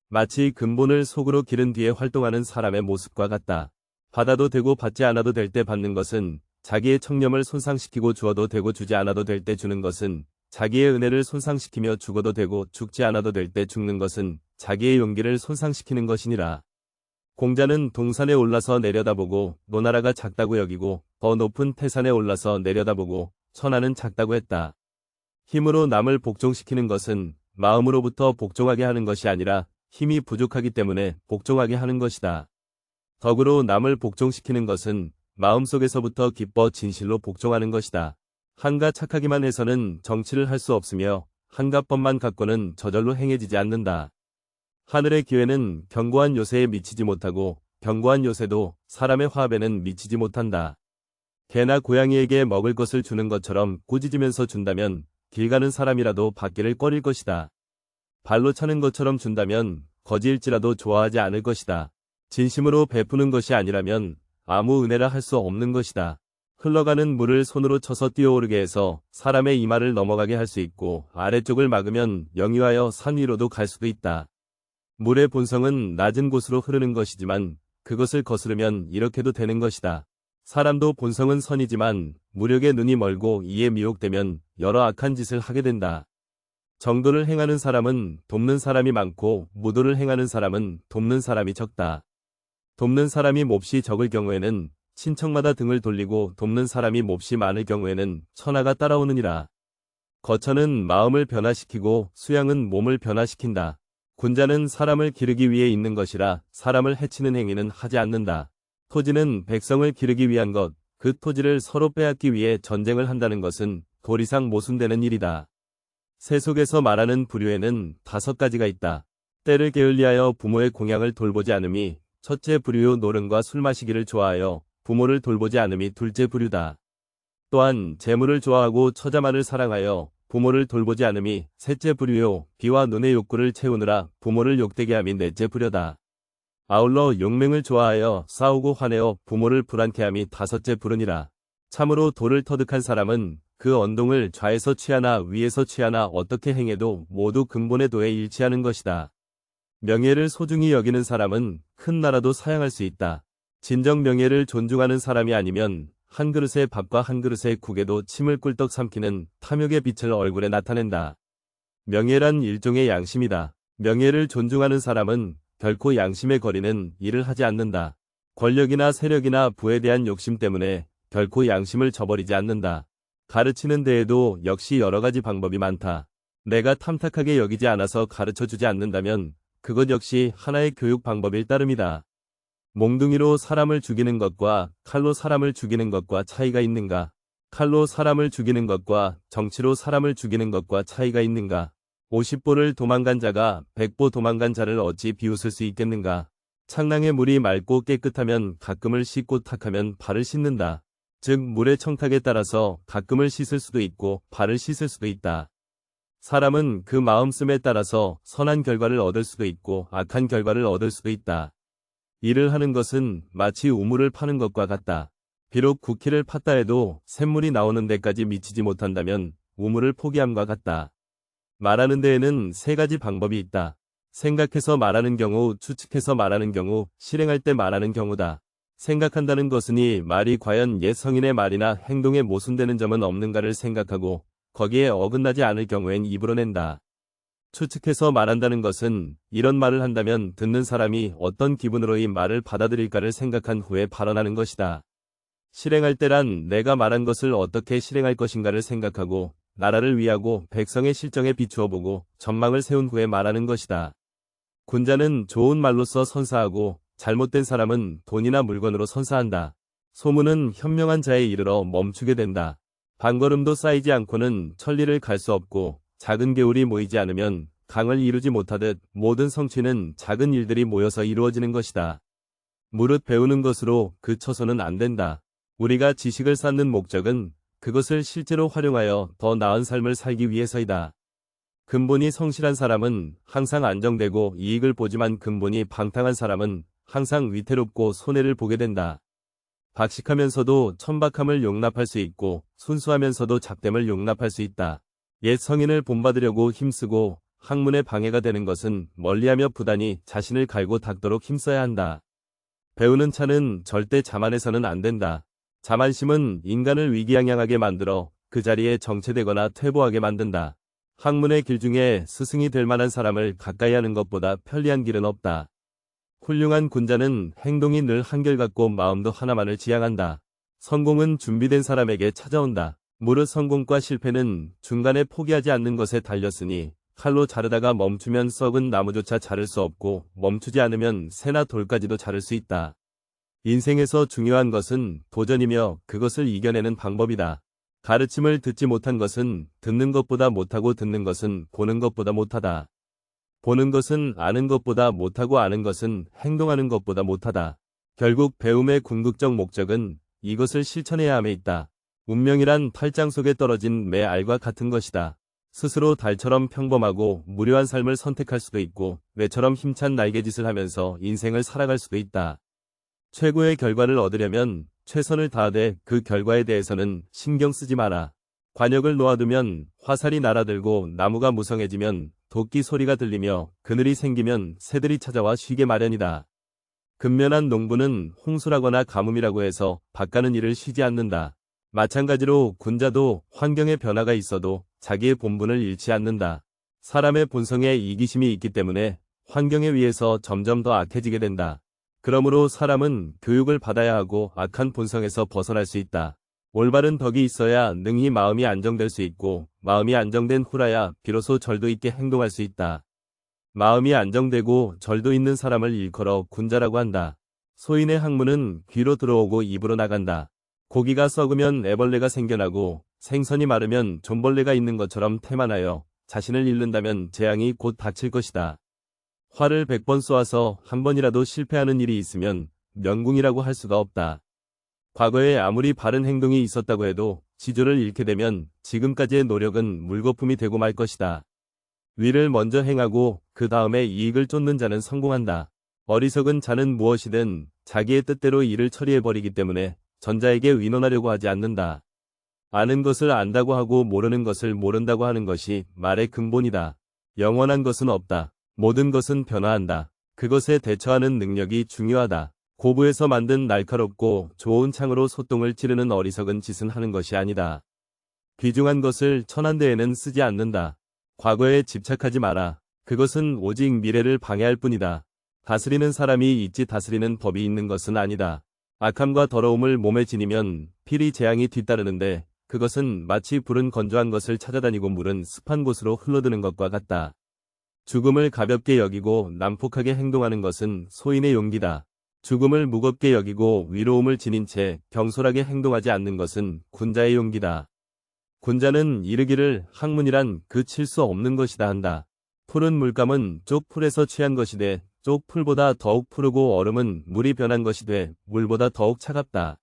마치 근본을 속으로 기른 뒤에 활동하는 사람의 모습과 같다. 받아도 되고 받지 않아도 될 때 받는 것은 자기의 청렴을 손상시키고 주어도 되고 주지 않아도 될 때 주는 것은 자기의 은혜를 손상시키며 죽어도 되고 죽지 않아도 될 때 죽는 것은 자기의 용기를 손상시키는 것이니라. 공자는 동산에 올라서 내려다보고 노나라가 작다고 여기고 더 높은 태산에 올라서 내려다보고 천하는 작다고 했다. 힘으로 남을 복종시키는 것은 마음으로부터 복종하게 하는 것이 아니라 힘이 부족하기 때문에 복종하게 하는 것이다. 덕으로 남을 복종시키는 것은 마음속에서부터 기뻐 진실로 복종하는 것이다. 한가 착하기만 해서는 정치를 할 수 없으며 한가 법만 갖고는 저절로 행해지지 않는다. 하늘의 기회는 견고한 요새에 미치지 못하고 견고한 요새도 사람의 화합에는 미치지 못한다. 개나 고양이에게 먹을 것을 주는 것처럼 꾸짖으면서 준다면 길 가는 사람이라도 받기를 꺼릴 것이다. 발로 차는 것처럼 준다면 거지일지라도 좋아하지 않을 것이다. 진심으로 베푸는 것이 아니라면 아무 은혜라 할 수 없는 것이다. 흘러가는 물을 손으로 쳐서 뛰어오르게 해서 사람의 이마를 넘어가게 할 수 있고 아래쪽을 막으면 영위하여 산 위로도 갈 수도 있다. 물의 본성은 낮은 곳으로 흐르는 것이지만 그것을 거스르면 이렇게도 되는 것이다. 사람도 본성은 선이지만 무력에 눈이 멀고 이에 미혹되면 여러 악한 짓을 하게 된다. 정도를 행하는 사람은 돕는 사람이 많고 무도를 행하는 사람은 돕는 사람이 적다. 돕는 사람이 몹시 적을 경우에는 친척마다 등을 돌리고 돕는 사람이 몹시 많을 경우에는 천하가 따라오느니라. 거처는 마음을 변화시키고 수양은 몸을 변화시킨다. 군자는 사람을 기르기 위해 있는 것이라 사람을 해치는 행위는 하지 않는다. 토지는 백성을 기르기 위한 것, 그 토지를 서로 빼앗기 위해 전쟁을 한다는 것은 도리상 모순되는 일이다. 세속에서 말하는 부류에는 5가지가 있다. 때를 게을리하여 부모의 공양을 돌보지 않음이 첫째 부류요, 노름과 술 마시기를 좋아하여 부모를 돌보지 않음이 둘째 부류다. 또한 재물을 좋아하고 처자만을 사랑하여 부모를 돌보지 않음이 셋째 부류요, 비와 눈의 욕구를 채우느라 부모를 욕되게 함이 넷째 부류다. 아울러 용맹을 좋아하여 싸우고 화내어 부모를 불안케 함이 5째 부르니라. 참으로 도를 터득한 사람은 그 언동을 좌에서 취하나 위에서 취하나 어떻게 행해도 모두 근본의 도에 일치하는 것이다. 명예를 소중히 여기는 사람은 큰 나라도 사양할 수 있다. 진정 명예를 존중하는 사람이 아니면 한 그릇의 밥과 한 그릇의 국에도 침을 꿀떡 삼키는 탐욕의 빛을 얼굴에 나타낸다. 명예란 일종의 양심이다. 명예를 존중하는 사람은 결코 양심에 거리는 일을 하지 않는다. 권력이나 세력이나 부에 대한 욕심 때문에 결코 양심을 저버리지 않는다. 가르치는 데에도 역시 여러 가지 방법이 많다. 내가 탐탁하게 여기지 않아서 가르쳐주지 않는다면 그것 역시 하나의 교육 방법일 따름이다. 몽둥이로 사람을 죽이는 것과 칼로 사람을 죽이는 것과 차이가 있는가? 칼로 사람을 죽이는 것과 정치로 사람을 죽이는 것과 차이가 있는가? 50보를 도망간 자가 100보 도망간 자를 어찌 비웃을 수 있겠는가? 창랑의 물이 맑고 깨끗하면 가끔을 씻고 탁하면 발을 씻는다. 즉 물의 청탁에 따라서 가끔을 씻을 수도 있고 발을 씻을 수도 있다. 사람은 그 마음씀에 따라서 선한 결과를 얻을 수도 있고 악한 결과를 얻을 수도 있다. 일을 하는 것은 마치 우물을 파는 것과 같다. 비록 쿠키를 팠다 해도 샘물이 나오는 데까지 미치지 못한다면 우물을 포기함과 같다. 말하는 데에는 세 가지 방법이 있다. 생각해서 말하는 경우, 추측해서 말하는 경우, 실행할 때 말하는 경우다. 생각한다는 것은이 말이 과연 옛 성인의 말이나 행동에 모순되는 점은 없는가를 생각하고 거기에 어긋나지 않을 경우엔 입으로 낸다. 추측해서 말한다는 것은 이런 말을 한다면 듣는 사람이 어떤 기분으로 이 말을 받아들일까를 생각한 후에 발언하는 것이다. 실행할 때란 내가 말한 것을 어떻게 실행할 것인가를 생각하고 나라를 위하고 백성의 실정에 비추어 보고 전망을 세운 후에 말하는 것이다. 군자는 좋은 말로써 선사하고 잘못된 사람은 돈이나 물건으로 선사한다. 소문은 현명한 자에 이르러 멈추게 된다. 반걸음도 쌓이지 않고는 천리를 갈 수 없고 작은 개울이 모이지 않으면 강을 이루지 못하듯 모든 성취는 작은 일들이 모여서 이루어지는 것이다. 무릇 배우는 것으로 그쳐서는 안 된다. 우리가 지식을 쌓는 목적은 그것을 실제로 활용하여 더 나은 삶을 살기 위해서이다. 근본이 성실한 사람은 항상 안정되고 이익을 보지만 근본이 방탕한 사람은 항상 위태롭고 손해를 보게 된다. 박식하면서도 천박함을 용납할 수 있고 순수하면서도 잡됨을 용납할 수 있다. 옛 성인을 본받으려고 힘쓰고 학문에 방해가 되는 것은 멀리하며 부단히 자신을 갈고 닦도록 힘써야 한다. 배우는 차는 절대 자만해서는 안 된다. 자만심은 인간을 위기양양하게 만들어 그 자리에 정체되거나 퇴보하게 만든다. 학문의 길 중에 스승이 될 만한 사람을 가까이 하는 것보다 편리한 길은 없다. 훌륭한 군자는 행동이 늘 한결같고 마음도 하나만을 지향한다. 성공은 준비된 사람에게 찾아온다. 무릇 성공과 실패는 중간에 포기하지 않는 것에 달렸으니 칼로 자르다가 멈추면 썩은 나무조차 자를 수 없고 멈추지 않으면 새나 돌까지도 자를 수 있다. 인생에서 중요한 것은 도전이며 그것을 이겨내는 방법이다. 가르침을 듣지 못한 것은 듣는 것보다 못하고 듣는 것은 보는 것보다 못하다. 보는 것은 아는 것보다 못하고 아는 것은 행동하는 것보다 못하다. 결국 배움의 궁극적 목적은 이것을 실천해야 함에 있다. 운명이란 팔짱 속에 떨어진 매 알과 같은 것이다. 스스로 달처럼 평범하고 무료한 삶을 선택할 수도 있고 매처럼 힘찬 날개짓을 하면서 인생을 살아갈 수도 있다. 최고의 결과를 얻으려면 최선을 다하되 그 결과에 대해서는 신경 쓰지 마라. 관역을 놓아두면 화살이 날아들고 나무가 무성해지면 도끼 소리가 들리며 그늘이 생기면 새들이 찾아와 쉬게 마련이다. 근면한 농부는 홍수라거나 가뭄이라고 해서 밭가는 일을 쉬지 않는다. 마찬가지로 군자도 환경의 변화가 있어도 자기의 본분을 잃지 않는다. 사람의 본성에 이기심이 있기 때문에 환경에 의해서 점점 더 악해지게 된다. 그러므로 사람은 교육을 받아야 하고 악한 본성에서 벗어날 수 있다. 올바른 덕이 있어야 능히 마음이 안정될 수 있고 마음이 안정된 후라야 비로소 절도 있게 행동할 수 있다. 마음이 안정되고 절도 있는 사람을 일컬어 군자라고 한다. 소인의 학문은 귀로 들어오고 입으로 나간다. 고기가 썩으면 애벌레가 생겨나고 생선이 마르면 존벌레가 있는 것처럼 태만하여 자신을 잃는다면 재앙이 곧 닥칠 것이다. 활을 100번 쏘아서 한 번이라도 실패하는 일이 있으면 명궁이라고 할 수가 없다. 과거에 아무리 바른 행동이 있었다고 해도 지조를 잃게 되면 지금까지의 노력은 물거품이 되고 말 것이다. 위를 먼저 행하고 그 다음에 이익을 쫓는 자는 성공한다. 어리석은 자는 무엇이든 자기의 뜻대로 일을 처리해버리기 때문에 전자에게 의논하려고 하지 않는다. 아는 것을 안다고 하고 모르는 것을 모른다고 하는 것이 말의 근본이다. 영원한 것은 없다. 모든 것은 변화한다. 그것에 대처하는 능력이 중요하다. 고부에서 만든 날카롭고 좋은 창으로 소똥을 찌르는 어리석은 짓은 하는 것이 아니다. 귀중한 것을 천한 데에는 쓰지 않는다. 과거에 집착하지 마라. 그것은 오직 미래를 방해할 뿐이다. 다스리는 사람이 있지 다스리는 법이 있는 것은 아니다. 악함과 더러움을 몸에 지니면 필히 재앙이 뒤따르는데 그것은 마치 불은 건조한 것을 찾아다니고 물은 습한 곳으로 흘러드는 것과 같다. 죽음을 가볍게 여기고 난폭하게 행동하는 것은 소인의 용기다. 죽음을 무겁게 여기고 위로움을 지닌 채 경솔하게 행동하지 않는 것은 군자의 용기다. 군자는 이르기를 학문이란 그 칠 수 없는 것이다 한다. 푸른 물감은 쪽 풀에서 취한 것이 돼 쪽 풀보다 더욱 푸르고 얼음은 물이 변한 것이 돼 물보다 더욱 차갑다.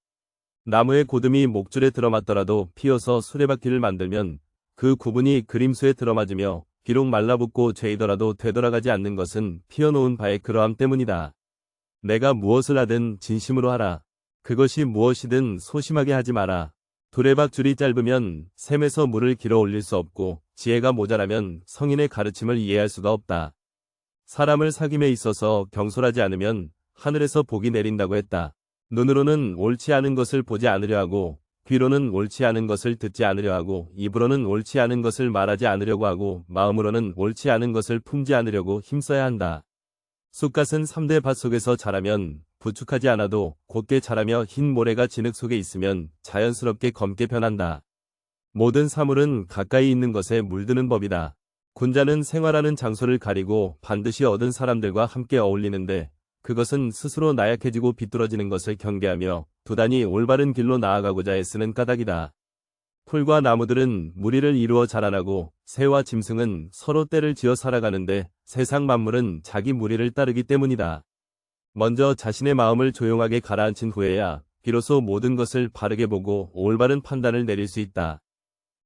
나무의 고듬이 목줄에 들어맞더라도 피어서 수레바퀴를 만들면 그 구분이 그림수에 들어맞으며 비록 말라붙고 죄이더라도 되돌아가지 않는 것은 피어놓은 바의 그러함 때문이다. 내가 무엇을 하든 진심으로 하라. 그것이 무엇이든 소심하게 하지 마라. 두레박줄이 짧으면 샘에서 물을 길어 올릴 수 없고 지혜가 모자라면 성인의 가르침을 이해할 수가 없다. 사람을 사귐에 있어서 경솔하지 않으면 하늘에서 복이 내린다고 했다. 눈으로는 옳지 않은 것을 보지 않으려 하고 귀로는 옳지 않은 것을 듣지 않으려 하고 입으로는 옳지 않은 것을 말하지 않으려고 하고 마음으로는 옳지 않은 것을 품지 않으려고 힘써야 한다. 쑥갓은 3대 밭 속에서 자라면 부축하지 않아도 곧게 자라며 흰 모래가 진흙 속에 있으면 자연스럽게 검게 변한다. 모든 사물은 가까이 있는 것에 물드는 법이다. 군자는 생활하는 장소를 가리고 반드시 얻은 사람들과 함께 어울리는데 그것은 스스로 나약해지고 비뚤어지는 것을 경계하며 부단히 올바른 길로 나아가고자 애쓰는 까닭이다. 풀과 나무들은 무리를 이루어 자라나고 새와 짐승은 서로 때를 지어 살아가는데 세상 만물은 자기 무리를 따르기 때문이다. 먼저 자신의 마음을 조용하게 가라앉힌 후에야 비로소 모든 것을 바르게 보고 올바른 판단을 내릴 수 있다.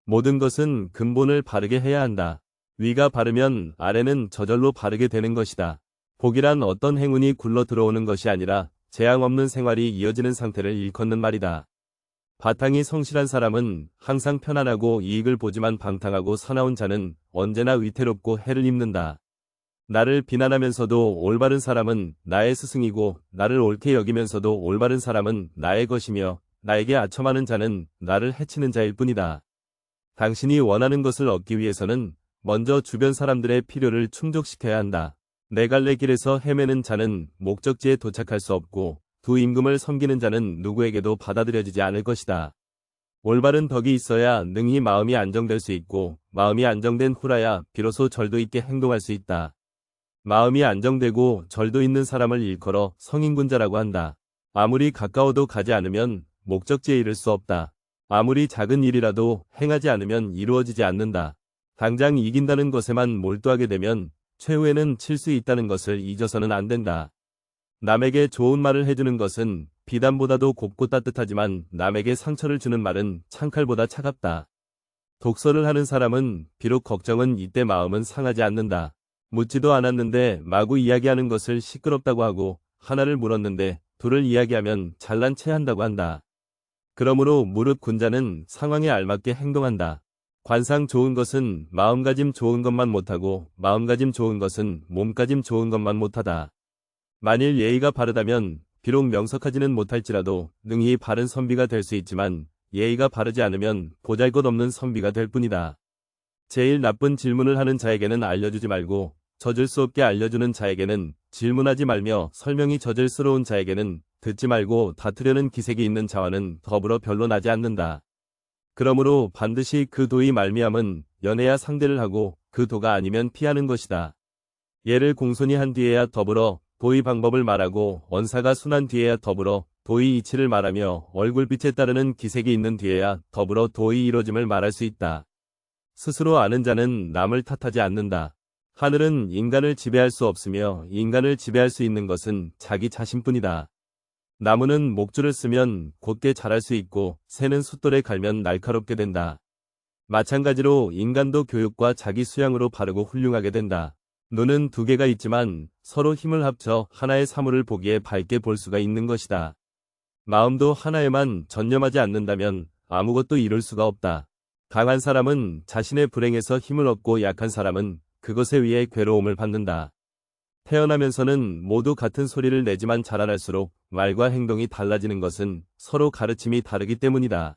모든 것은 근본을 바르게 해야 한다. 위가 바르면 아래는 저절로 바르게 되는 것이다. 복이란 어떤 행운이 굴러 들어오는 것이 아니라 재앙 없는 생활이 이어지는 상태를 일컫는 말이다. 바탕이 성실한 사람은 항상 편안하고 이익을 보지만 방탕하고 사나운 자는 언제나 위태롭고 해를 입는다. 나를 비난하면서도 올바른 사람은 나의 스승이고 나를 옳게 여기면서도 올바른 사람은 나의 것이며 나에게 아첨하는 자는 나를 해치는 자일 뿐이다. 당신이 원하는 것을 얻기 위해서는 먼저 주변 사람들의 필요를 충족시켜야 한다. 네 갈래 길에서 헤매는 자는 목적지에 도착할 수 없고 두 임금을 섬기는 자는 누구에게도 받아들여지지 않을 것이다. 올바른 덕이 있어야 능히 마음이 안정될 수 있고 마음이 안정된 후라야 비로소 절도 있게 행동할 수 있다. 마음이 안정되고 절도 있는 사람을 일컬어 성인군자라고 한다. 아무리 가까워도 가지 않으면 목적지에 이를 수 없다. 아무리 작은 일이라도 행하지 않으면 이루어지지 않는다. 당장 이긴다는 것에만 몰두하게 되면 최후에는 칠 수 있다는 것을 잊어서는 안 된다. 남에게 좋은 말을 해주는 것은 비단보다도 곱고 따뜻하지만 남에게 상처를 주는 말은 창칼보다 차갑다. 독서를 하는 사람은 비록 걱정은 이때 마음은 상하지 않는다. 묻지도 않았는데 마구 이야기하는 것을 시끄럽다고 하고 하나를 물었는데 둘을 이야기하면 잘난 체 한다고 한다. 그러므로 무릇 군자는 상황에 알맞게 행동한다. 관상 좋은 것은 마음가짐 좋은 것만 못하고 마음가짐 좋은 것은 몸가짐 좋은 것만 못하다. 만일 예의가 바르다면 비록 명석하지는 못할지라도 능히 바른 선비가 될 수 있지만 예의가 바르지 않으면 보잘것없는 선비가 될 뿐이다. 제일 나쁜 질문을 하는 자에게는 알려주지 말고 젖을 수 없게 알려주는 자에게는 질문하지 말며 설명이 저질스러운 자에게는 듣지 말고 다투려는 기색이 있는 자와는 더불어 별로 나지 않는다. 그러므로 반드시 그 도의 말미암은 연해야 상대를 하고 그 도가 아니면 피하는 것이다. 예를 공손히 한 뒤에야 더불어 도의 방법을 말하고 언사가 순한 뒤에야 더불어 도의 이치를 말하며 얼굴빛에 따르는 기색이 있는 뒤에야 더불어 도의 이루어짐을 말할 수 있다. 스스로 아는 자는 남을 탓하지 않는다. 하늘은 인간을 지배할 수 없으며 인간을 지배할 수 있는 것은 자기 자신뿐이다. 나무는 목줄을 쓰면 곧게 자랄 수 있고 새는 숫돌에 갈면 날카롭게 된다. 마찬가지로 인간도 교육과 자기 수양으로 바르고 훌륭하게 된다. 눈은 두 개가 있지만 서로 힘을 합쳐 하나의 사물을 보기에 밝게 볼 수가 있는 것이다. 마음도 하나에만 전념하지 않는다면 아무것도 이룰 수가 없다. 강한 사람은 자신의 불행에서 힘을 얻고 약한 사람은 그것에 의해 괴로움을 받는다. 태어나면서는 모두 같은 소리를 내지만 자라날수록 말과 행동이 달라지는 것은 서로 가르침이 다르기 때문이다.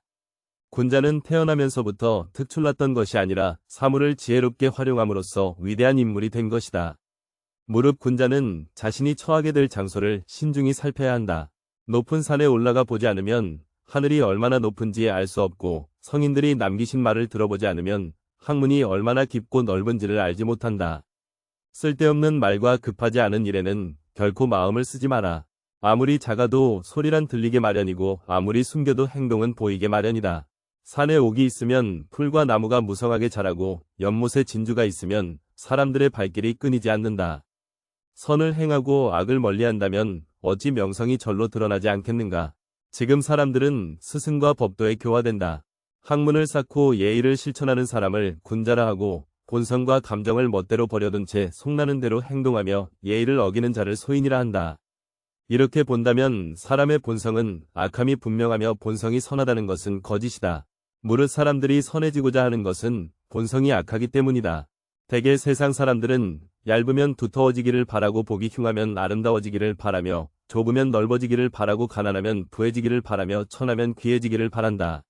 군자는 태어나면서부터 특출났던 것이 아니라 사물을 지혜롭게 활용함으로써 위대한 인물이 된 것이다. 무릎 군자는 자신이 처하게 될 장소를 신중히 살펴야 한다. 높은 산에 올라가 보지 않으면 하늘이 얼마나 높은지 알 수 없고 성인들이 남기신 말을 들어보지 않으면 학문이 얼마나 깊고 넓은지를 알지 못한다. 쓸데없는 말과 급하지 않은 일에는 결코 마음을 쓰지 마라. 아무리 작아도 소리란 들리게 마련이고 아무리 숨겨도 행동은 보이게 마련이다. 산에 옥이 있으면 풀과 나무가 무성하게 자라고 연못에 진주가 있으면 사람들의 발길이 끊이지 않는다. 선을 행하고 악을 멀리한다면 어찌 명성이 절로 드러나지 않겠는가. 지금 사람들은 스승과 법도에 교화된다. 학문을 쌓고 예의를 실천하는 사람을 군자라 하고 본성과 감정을 멋대로 버려둔 채 속나는 대로 행동하며 예의를 어기는 자를 소인이라 한다. 이렇게 본다면 사람의 본성은 악함이 분명하며 본성이 선하다는 것은 거짓이다. 무릇 사람들이 선해지고자 하는 것은 본성이 악하기 때문이다. 대개 세상 사람들은 얇으면 두터워지기를 바라고 복이 흉하면 아름다워지기를 바라며 좁으면 넓어지기를 바라고 가난하면 부해지기를 바라며 천하면 귀해지기를 바란다.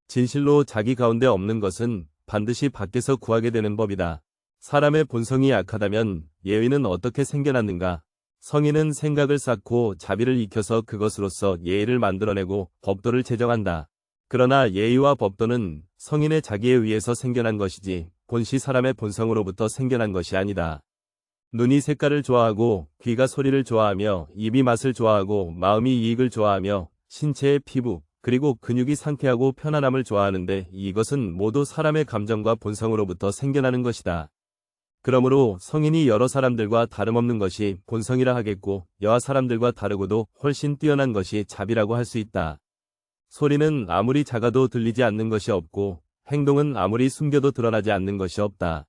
진실로 자기 가운데 없는 것은 반드시 밖에서 구하게 되는 법이다. 사람의 본성이 악하다면 예의는 어떻게 생겨났는가? 성인은 생각을 쌓고 자비를 익혀서 그것으로서 예의를 만들어내고 법도를 제정한다. 그러나 예의와 법도는 성인의 자기에 의해서 생겨난 것이지 본시 사람의 본성으로부터 생겨난 것이 아니다. 눈이 색깔을 좋아하고 귀가 소리를 좋아하며 입이 맛을 좋아하고 마음이 이익을 좋아하며 신체의 피부 그리고 근육이 상쾌하고 편안함을 좋아하는데 이것은 모두 사람의 감정과 본성으로부터 생겨나는 것이다. 그러므로 성인이 여러 사람들과 다름없는 것이 본성이라 하겠고 여하 사람들과 다르고도 훨씬 뛰어난 것이 자비라고 할 수 있다. 소리는 아무리 작아도 들리지 않는 것이 없고 행동은 아무리 숨겨도 드러나지 않는 것이 없다.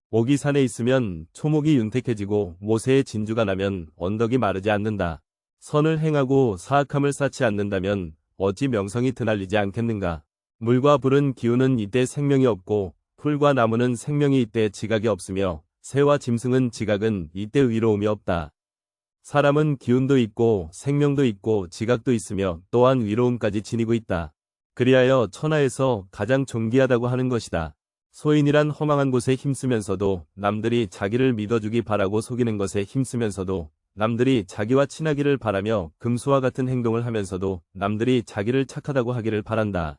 옥이 산에 있으면 초목이 윤택해지고 모세의 진주가 나면 언덕이 마르지 않는다. 선을 행하고 사악함을 쌓지 않는다면 어찌 명성이 드날리지 않겠는가. 물과 불은 기운은 이때 생명이 없고 풀과 나무는 생명이 이때 지각이 없으며 새와 짐승은 지각은 이때 의로움이 없다. 사람은 기운도 있고 생명도 있고 지각도 있으며 또한 위로움까지 지니고 있다. 그리하여 천하에서 가장 존귀하다고 하는 것이다. 소인이란 허망한 곳에 힘쓰면서도 남들이 자기를 믿어주기 바라고 속이는 것에 힘쓰면서도 남들이 자기와 친하기를 바라며 금수와 같은 행동을 하면서도 남들이 자기를 착하다고 하기를 바란다.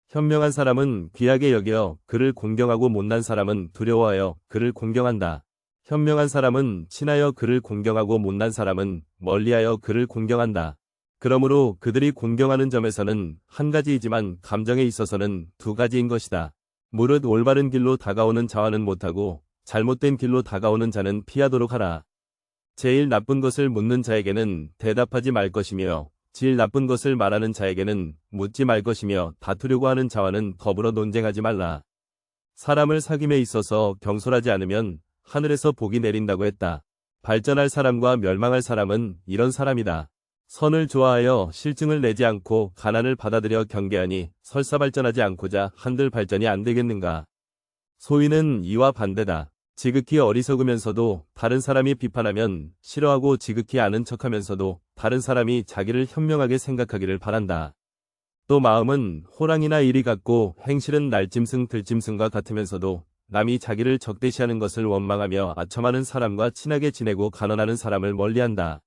현명한 사람은 귀하게 여겨 그를 공경하고 못난 사람은 두려워하여 그를 공경한다. 현명한 사람은 친하여 그를 공경하고 못난 사람은 멀리하여 그를 공경한다. 그러므로 그들이 공경하는 점에서는 한 가지이지만 감정에 있어서는 두 가지인 것이다. 무릇 올바른 길로 다가오는 자와는 못하고 잘못된 길로 다가오는 자는 피하도록 하라. 제일 나쁜 것을 묻는 자에게는 대답하지 말 것이며 제일 나쁜 것을 말하는 자에게는 묻지 말 것이며 다투려고 하는 자와는 더불어 논쟁하지 말라. 사람을 사귐에 있어서 경솔하지 않으면 하늘에서 복이 내린다고 했다. 발전할 사람과 멸망할 사람은 이런 사람이다. 선을 좋아하여 실증을 내지 않고 가난을 받아들여 경계하니 설사 발전하지 않고자 한들 발전이 안 되겠는가. 소위는 이와 반대다. 지극히 어리석으면서도 다른 사람이 비판하면 싫어하고 지극히 아는 척하면서도 다른 사람이 자기를 현명하게 생각하기를 바란다. 또 마음은 호랑이나 이리 같고 행실은 날짐승 들짐승과 같으면서도 남이 자기를 적대시하는 것을 원망하며 아첨하는 사람과 친하게 지내고 간언하는 사람을 멀리한다.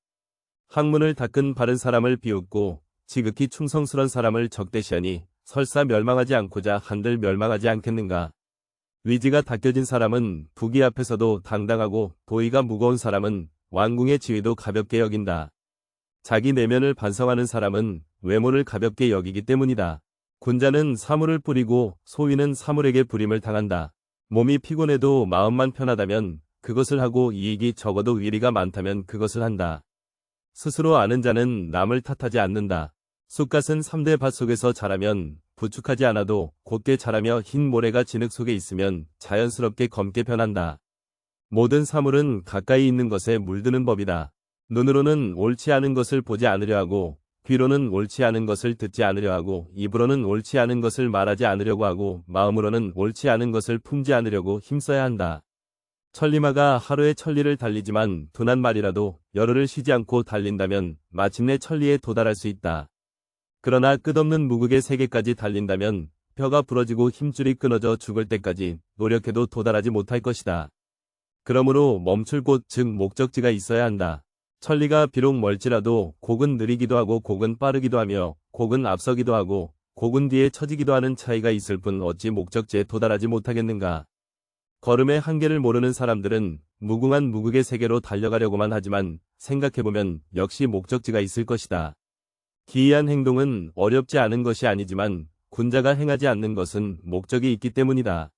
학문을 닦은 바른 사람을 비웃고 지극히 충성스런 사람을 적대시하니 설사 멸망하지 않고자 한들 멸망하지 않겠는가. 위지가 닦여진 사람은 부귀 앞에서도 당당하고 도의가 무거운 사람은 왕궁의 지위도 가볍게 여긴다. 자기 내면을 반성하는 사람은 외모를 가볍게 여기기 때문이다. 군자는 사물을 뿌리고 소위는 사물에게 부림을 당한다. 몸이 피곤해도 마음만 편하다면 그것을 하고 이익이 적어도 위리가 많다면 그것을 한다. 스스로 아는 자는 남을 탓하지 않는다. 쑥갓은 3대 밭 속에서 자라면 부축하지 않아도 곧게 자라며 흰 모래가 진흙 속에 있으면 자연스럽게 검게 변한다. 모든 사물은 가까이 있는 것에 물드는 법이다. 눈으로는 옳지 않은 것을 보지 않으려 하고 귀로는 옳지 않은 것을 듣지 않으려 하고 입으로는 옳지 않은 것을 말하지 않으려고 하고 마음으로는 옳지 않은 것을 품지 않으려고 힘써야 한다. 천리마가 하루에 천리를 달리지만 둔한 말이라도 열흘을 쉬지 않고 달린다면 마침내 천리에 도달할 수 있다. 그러나 끝없는 무극의 세계까지 달린다면 뼈가 부러지고 힘줄이 끊어져 죽을 때까지 노력해도 도달하지 못할 것이다. 그러므로 멈출 곳 즉 목적지가 있어야 한다. 천리가 비록 멀지라도 곡은 느리기도 하고 곡은 빠르기도 하며 곡은 앞서기도 하고 곡은 뒤에 처지기도 하는 차이가 있을 뿐 어찌 목적지에 도달하지 못하겠는가. 걸음의 한계를 모르는 사람들은 무궁한 무극의 세계로 달려가려고만 하지만 생각해보면 역시 목적지가 있을 것이다. 기이한 행동은 어렵지 않은 것이 아니지만 군자가 행하지 않는 것은 목적이 있기 때문이다.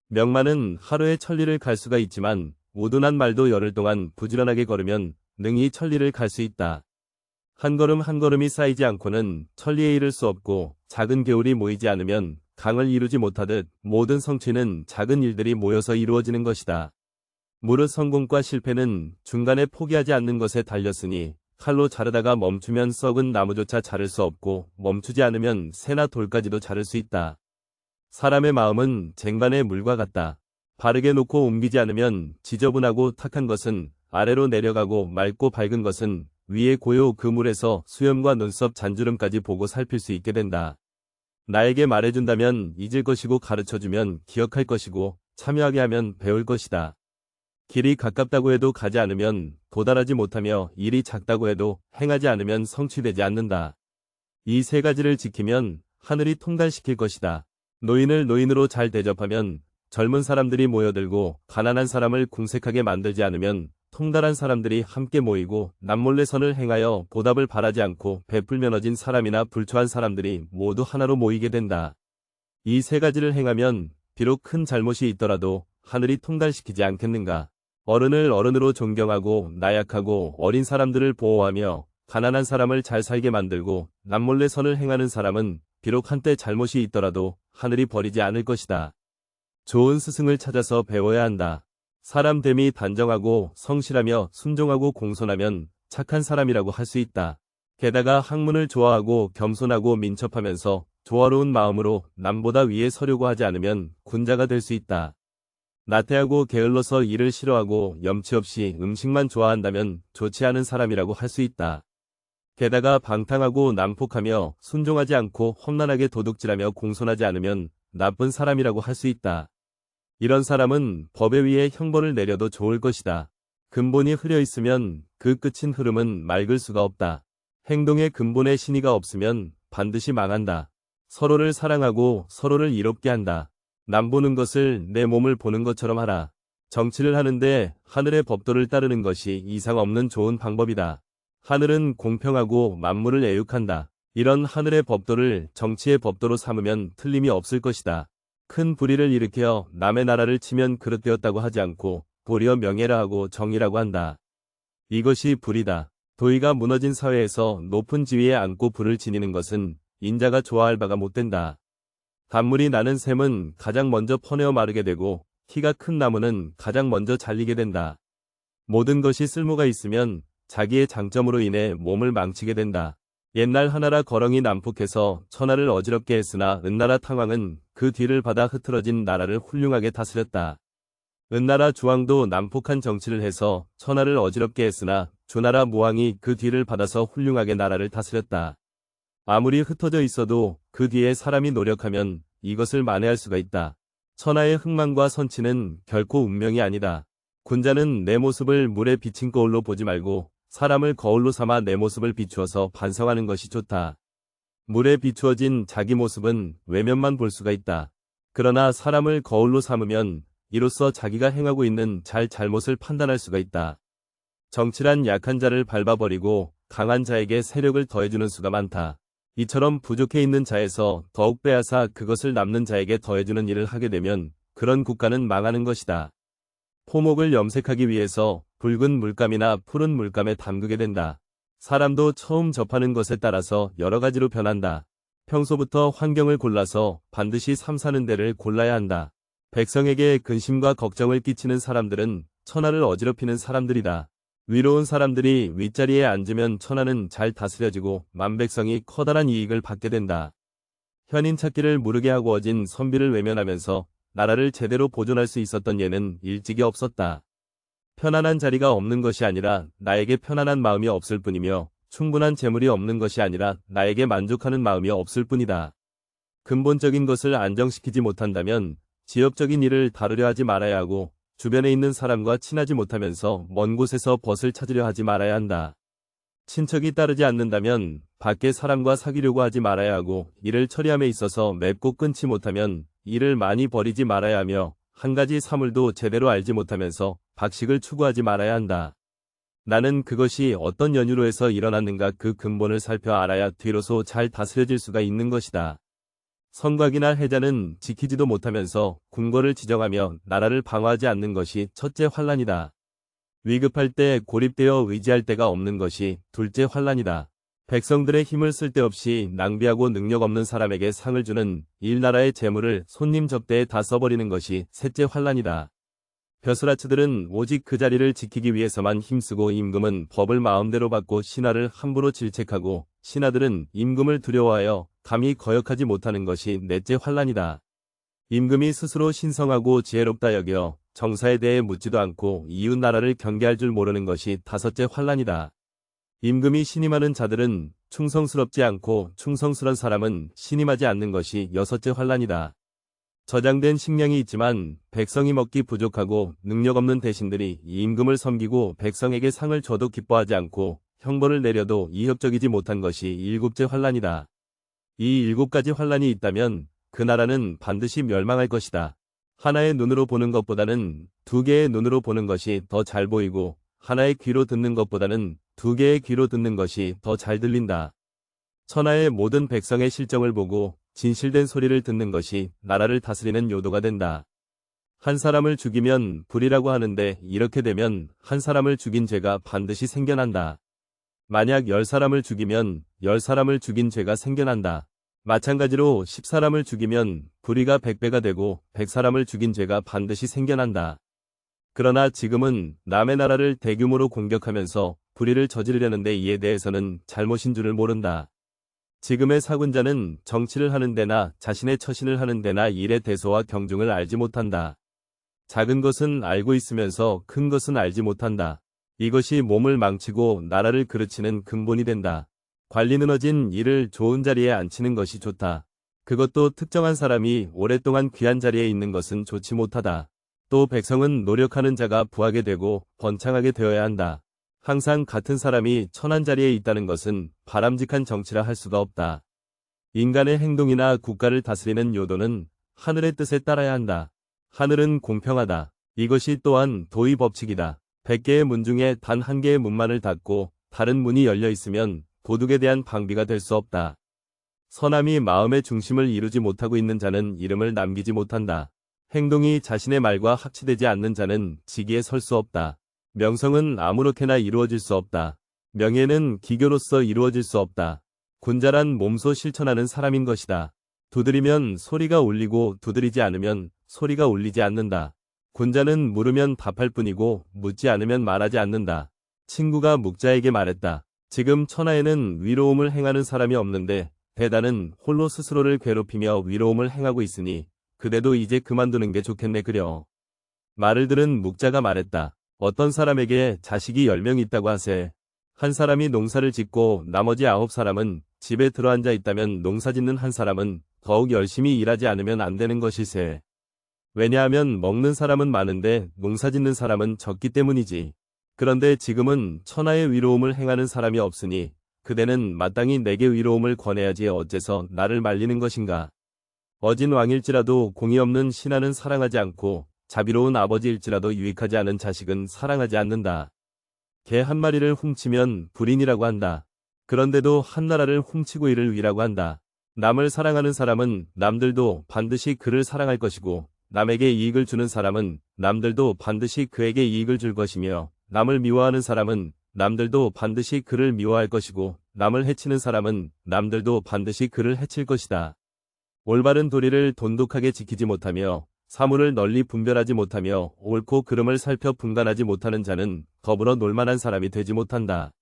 명만은 하루에 천리를 갈 수가 있지만 우둔한 말도 열흘 동안 부지런하게 걸으면 능히 천리를 갈 수 있다. 한 걸음 한 걸음이 쌓이지 않고는 천리에 이를 수 없고 작은 개울이 모이지 않으면 강을 이루지 못하듯 모든 성취는 작은 일들이 모여서 이루어지는 것이다. 무릇 성공과 실패는 중간에 포기하지 않는 것에 달렸으니 칼로 자르다가 멈추면 썩은 나무조차 자를 수 없고 멈추지 않으면 새나 돌까지도 자를 수 있다. 사람의 마음은 쟁반의 물과 같다. 바르게 놓고 옮기지 않으면 지저분하고 탁한 것은 아래로 내려가고 맑고 밝은 것은 위에 고요 그 물에서 수염과 눈썹 잔주름까지 보고 살필 수 있게 된다. 나에게 말해준다면 잊을 것이고 가르쳐주면 기억할 것이고 참여하게 하면 배울 것이다. 길이 가깝다고 해도 가지 않으면 도달하지 못하며 일이 작다고 해도 행하지 않으면 성취되지 않는다. 이 세 가지를 지키면 하늘이 통달시킬 것이다. 노인을 노인으로 잘 대접하면 젊은 사람들이 모여들고 가난한 사람을 궁색하게 만들지 않으면 통달한 사람들이 함께 모이고 남몰래 선을 행하여 보답을 바라지 않고 베풀면어진 사람이나 불초한 사람들이 모두 하나로 모이게 된다. 이 세 가지를 행하면 비록 큰 잘못이 있더라도 하늘이 통달시키지 않겠는가. 어른을 어른으로 존경하고 나약하고 어린 사람들을 보호하며 가난한 사람을 잘 살게 만들고 남몰래 선을 행하는 사람은 비록 한때 잘못이 있더라도 하늘이 버리지 않을 것이다. 좋은 스승을 찾아서 배워야 한다. 사람 됨이 단정하고 성실하며 순종하고 공손하면 착한 사람이라고 할 수 있다. 게다가 학문을 좋아하고 겸손하고 민첩하면서 조화로운 마음으로 남보다 위에 서려고 하지 않으면 군자가 될 수 있다. 나태하고 게을러서 일을 싫어하고 염치 없이 음식만 좋아한다면 좋지 않은 사람이라고 할 수 있다. 게다가 방탕하고 난폭하며 순종하지 않고 험난하게 도둑질하며 공손하지 않으면 나쁜 사람이라고 할 수 있다. 이런 사람은 법에 의해 형벌을 내려도 좋을 것이다. 근본이 흐려 있으면 그 끝인 흐름은 맑을 수가 없다. 행동의 근본에 신의가 없으면 반드시 망한다. 서로를 사랑하고 서로를 이롭게 한다. 남 보는 것을 내 몸을 보는 것처럼 하라. 정치를 하는데 하늘의 법도를 따르는 것이 이상 없는 좋은 방법이다. 하늘은 공평하고 만물을 애육한다. 이런 하늘의 법도를 정치의 법도로 삼으면 틀림이 없을 것이다. 큰 불의를 일으켜 남의 나라를 치면 그릇되었다고 하지 않고 도리어 명예라 하고 정의라고 한다. 이것이 불이다. 도의가 무너진 사회에서 높은 지위에 앉고 불을 지니는 것은 인자가 좋아할 바가 못된다. 단물이 나는 샘은 가장 먼저 퍼내어 마르게 되고 키가 큰 나무는 가장 먼저 잘리게 된다. 모든 것이 쓸모가 있으면 자기의 장점으로 인해 몸을 망치게 된다. 옛날 하나라 거렁이 난폭해서 천하를 어지럽게 했으나 은나라 탕왕은 그 뒤를 받아 흐트러진 나라를 훌륭하게 다스렸다. 은나라 주왕도 난폭한 정치를 해서 천하를 어지럽게 했으나 주나라 무왕이 그 뒤를 받아서 훌륭하게 나라를 다스렸다. 아무리 흩어져 있어도 그 뒤에 사람이 노력하면 이것을 만회할 수가 있다. 천하의 흥망과 선치는 결코 운명이 아니다. 군자는 내 모습을 물에 비친 거울로 보지 말고 사람을 거울로 삼아 내 모습을 비추어서 반성하는 것이 좋다. 물에 비추어진 자기 모습은 외면만 볼 수가 있다. 그러나 사람을 거울로 삼으면 이로써 자기가 행하고 있는 잘못을 판단할 수가 있다. 정치란 약한 자를 밟아버리고 강한 자에게 세력을 더해주는 수가 많다. 이처럼 부족해 있는 자에서 더욱 빼앗아 그것을 남는 자에게 더해주는 일을 하게 되면 그런 국가는 망하는 것이다. 포목을 염색하기 위해서 붉은 물감이나 푸른 물감에 담그게 된다. 사람도 처음 접하는 것에 따라서 여러 가지로 변한다. 평소부터 환경을 골라서 반드시 사는 데를 골라야 한다. 백성에게 근심과 걱정을 끼치는 사람들은 천하를 어지럽히는 사람들이다. 위로운 사람들이 윗자리에 앉으면 천하는 잘 다스려지고 만백성이 커다란 이익을 받게 된다. 현인 찾기를 무르게 하고 어진 선비를 외면하면서 나라를 제대로 보존할 수 있었던 예는 일찍이 없었다. 편안한 자리가 없는 것이 아니라 나에게 편안한 마음이 없을 뿐이며 충분한 재물이 없는 것이 아니라 나에게 만족하는 마음이 없을 뿐이다. 근본적인 것을 안정시키지 못한다면 지역적인 일을 다루려 하지 말아야 하고 주변에 있는 사람과 친하지 못하면서 먼 곳에서 벗을 찾으려 하지 말아야 한다. 친척이 따르지 않는다면 밖에 사람과 사귀려고 하지 말아야 하고 일을 처리함에 있어서 맺고 끊지 못하면 일을 많이 버리지 말아야 하며 한 가지 사물도 제대로 알지 못하면서 박식을 추구하지 말아야 한다. 나는 그것이 어떤 연유로 해서 일어났는가 그 근본을 살펴 알아야 뒤로서 잘 다스려질 수가 있는 것이다. 성곽이나 해자는 지키지도 못하면서 궁궐을 지정하며 나라를 방어하지 않는 것이 첫째 환란이다. 위급할 때 고립되어 의지할 데가 없는 것이 둘째 환란이다. 백성들의 힘을 쓸데없이 낭비하고 능력 없는 사람에게 상을 주는 일나라의 재물을 손님 접대에 다 써버리는 것이 셋째 환란이다. 벼슬아치들은 오직 그 자리를 지키기 위해서만 힘쓰고 임금은 법을 마음대로 받고 신하를 함부로 질책하고 신하들은 임금을 두려워하여 감히 거역하지 못하는 것이 넷째 환란이다. 임금이 스스로 신성하고 지혜롭다 여겨 정사에 대해 묻지도 않고 이웃 나라를 경계할 줄 모르는 것이 다섯째 환란이다. 임금이 신임하는 자들은 충성스럽지 않고 충성스런 사람은 신임하지 않는 것이 여섯째 환란이다. 저장된 식량이 있지만 백성이 먹기 부족하고 능력 없는 대신들이 임금을 섬기고 백성에게 상을 줘도 기뻐하지 않고 형벌을 내려도 이협적이지 못한 것이 일곱째 환란이다. 이 일곱 가지 환란이 있다면 그 나라는 반드시 멸망할 것이다. 하나의 눈으로 보는 것보다는 두 개의 눈으로 보는 것이 더 잘 보이고 하나의 귀로 듣는 것보다는 두 개의 귀로 듣는 것이 더 잘 들린다. 천하의 모든 백성의 실정을 보고 진실된 소리를 듣는 것이 나라를 다스리는 요도가 된다. 한 사람을 죽이면 불이라고 하는데 이렇게 되면 한 사람을 죽인 죄가 반드시 생겨난다. 만약 10사람을 죽이면 10사람을 죽인 죄가 생겨난다. 마찬가지로 10사람을 죽이면 불의가 100배가 되고 100사람을 죽인 죄가 반드시 생겨난다. 그러나 지금은 남의 나라를 대규모로 공격하면서 불의를 저지르려는데 이에 대해서는 잘못인 줄을 모른다. 지금의 사군자는 정치를 하는 데나 자신의 처신을 하는 데나 일의 대소와 경중을 알지 못한다. 작은 것은 알고 있으면서 큰 것은 알지 못한다. 이것이 몸을 망치고 나라를 그르치는 근본이 된다. 관리 늘어진 일을 좋은 자리에 앉히는 것이 좋다. 그것도 특정한 사람이 오랫동안 귀한 자리에 있는 것은 좋지 못하다. 또 백성은 노력하는 자가 부하게 되고 번창하게 되어야 한다. 항상 같은 사람이 천한 자리에 있다는 것은 바람직한 정치라 할 수가 없다. 인간의 행동이나 국가를 다스리는 요도는 하늘의 뜻에 따라야 한다. 하늘은 공평하다. 이것이 또한 도의 법칙이다. 100개의 문 중에 단 한 개의 문만을 닫고 다른 문이 열려 있으면 도둑에 대한 방비가 될 수 없다. 선함이 마음의 중심을 이루지 못하고 있는 자는 이름을 남기지 못한다. 행동이 자신의 말과 합치되지 않는 자는 직위에 설 수 없다. 명성은 아무렇게나 이루어질 수 없다. 명예는 기교로서 이루어질 수 없다. 군자란 몸소 실천하는 사람인 것이다. 두드리면 소리가 울리고 두드리지 않으면 소리가 울리지 않는다. 군자는 물으면 답할 뿐이고 묻지 않으면 말하지 않는다. 친구가 묵자에게 말했다. 지금 천하에는 위로움을 행하는 사람이 없는데 대단은 홀로 스스로를 괴롭히며 위로움을 행하고 있으니 그대도 이제 그만두는 게 좋겠네 그려. 말을 들은 묵자가 말했다. 어떤 사람에게 자식이 10명 있다고 하세. 한 사람이 농사를 짓고 나머지 9사람은 집에 들어앉아 있다면 농사 짓는 한 사람은 더욱 열심히 일하지 않으면 안 되는 것일세. 왜냐하면 먹는 사람은 많은데 농사 짓는 사람은 적기 때문이지. 그런데 지금은 천하의 위로움을 행하는 사람이 없으니 그대는 마땅히 내게 위로움을 권해야지 어째서 나를 말리는 것인가. 어진 왕일지라도 공의 없는 신하는 사랑하지 않고 자비로운 아버지일지라도 유익하지 않은 자식은 사랑하지 않는다. 개 한 마리를 훔치면 불인이라고 한다. 그런데도 한 나라를 훔치고 이를 위라고 한다. 남을 사랑하는 사람은 남들도 반드시 그를 사랑할 것이고 남에게 이익을 주는 사람은 남들도 반드시 그에게 이익을 줄 것이며 남을 미워하는 사람은 남들도 반드시 그를 미워할 것이고 남을 해치는 사람은 남들도 반드시 그를 해칠 것이다. 올바른 도리를 돈독하게 지키지 못하며 사물을 널리 분별하지 못하며 옳고 그름을 살펴 분간하지 못하는 자는 더불어 놀만한 사람이 되지 못한다.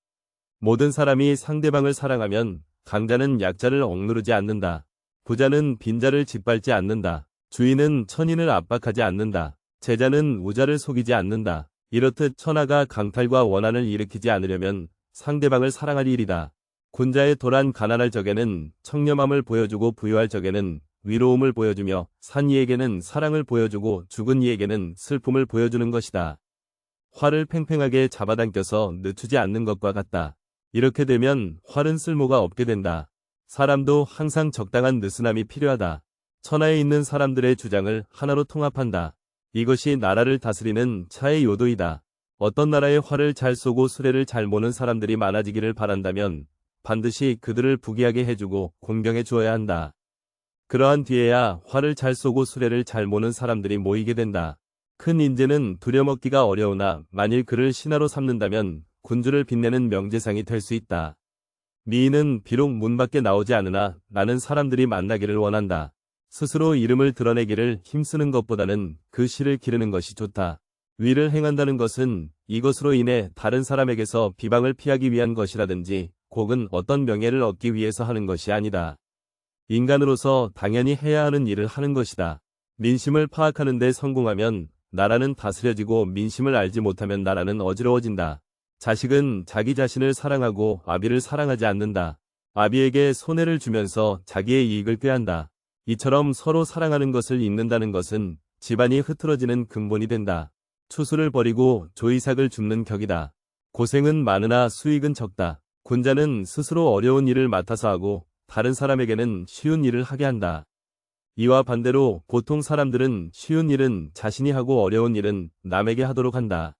모든 사람이 상대방을 사랑하면 강자는 약자를 억누르지 않는다. 부자는 빈자를 짓밟지 않는다. 주인은 천인을 압박하지 않는다. 제자는 우자를 속이지 않는다. 이렇듯 천하가 강탈과 원한을 일으키지 않으려면 상대방을 사랑할 일이다. 군자의 도란 가난할 적에는 청렴함을 보여주고 부유할 적에는 위로움을 보여주며 산 이에게는 사랑을 보여주고 죽은 이에게는 슬픔을 보여주는 것이다. 활을 팽팽하게 잡아당겨서 늦추지 않는 것과 같다. 이렇게 되면 활은 쓸모가 없게 된다. 사람도 항상 적당한 느슨함이 필요하다. 천하에 있는 사람들의 주장을 하나로 통합한다. 이것이 나라를 다스리는 차의 요도이다. 어떤 나라의 활을 잘 쏘고 수레를 잘 모는 사람들이 많아지기를 바란다면 반드시 그들을 부귀하게 해주고 공경해 주어야 한다. 그러한 뒤에야 활을 잘 쏘고 수레를 잘 모는 사람들이 모이게 된다. 큰 인재는 두려먹기가 어려우나 만일 그를 신하로 삼는다면 군주를 빛내는 명재상이 될 수 있다. 미인은 비록 문 밖에 나오지 않으나 나는 사람들이 만나기를 원한다. 스스로 이름을 드러내기를 힘쓰는 것보다는 그 실을 기르는 것이 좋다. 위를 행한다는 것은 이것으로 인해 다른 사람에게서 비방을 피하기 위한 것이라든지 혹은 어떤 명예를 얻기 위해서 하는 것이 아니다. 인간으로서 당연히 해야 하는 일을 하는 것이다. 민심을 파악하는 데 성공하면 나라는 다스려지고 민심을 알지 못하면 나라는 어지러워진다. 자식은 자기 자신을 사랑하고 아비를 사랑하지 않는다. 아비에게 손해를 주면서 자기의 이익을 꾀한다. 이처럼 서로 사랑하는 것을 잊는다는 것은 집안이 흐트러지는 근본이 된다. 추수를 버리고 조이삭을 줍는 격이다. 고생은 많으나 수익은 적다. 군자는 스스로 어려운 일을 맡아서 하고 다른 사람에게는 쉬운 일을 하게 한다. 이와 반대로 보통 사람들은 쉬운 일은 자신이 하고 어려운 일은 남에게 하도록 한다.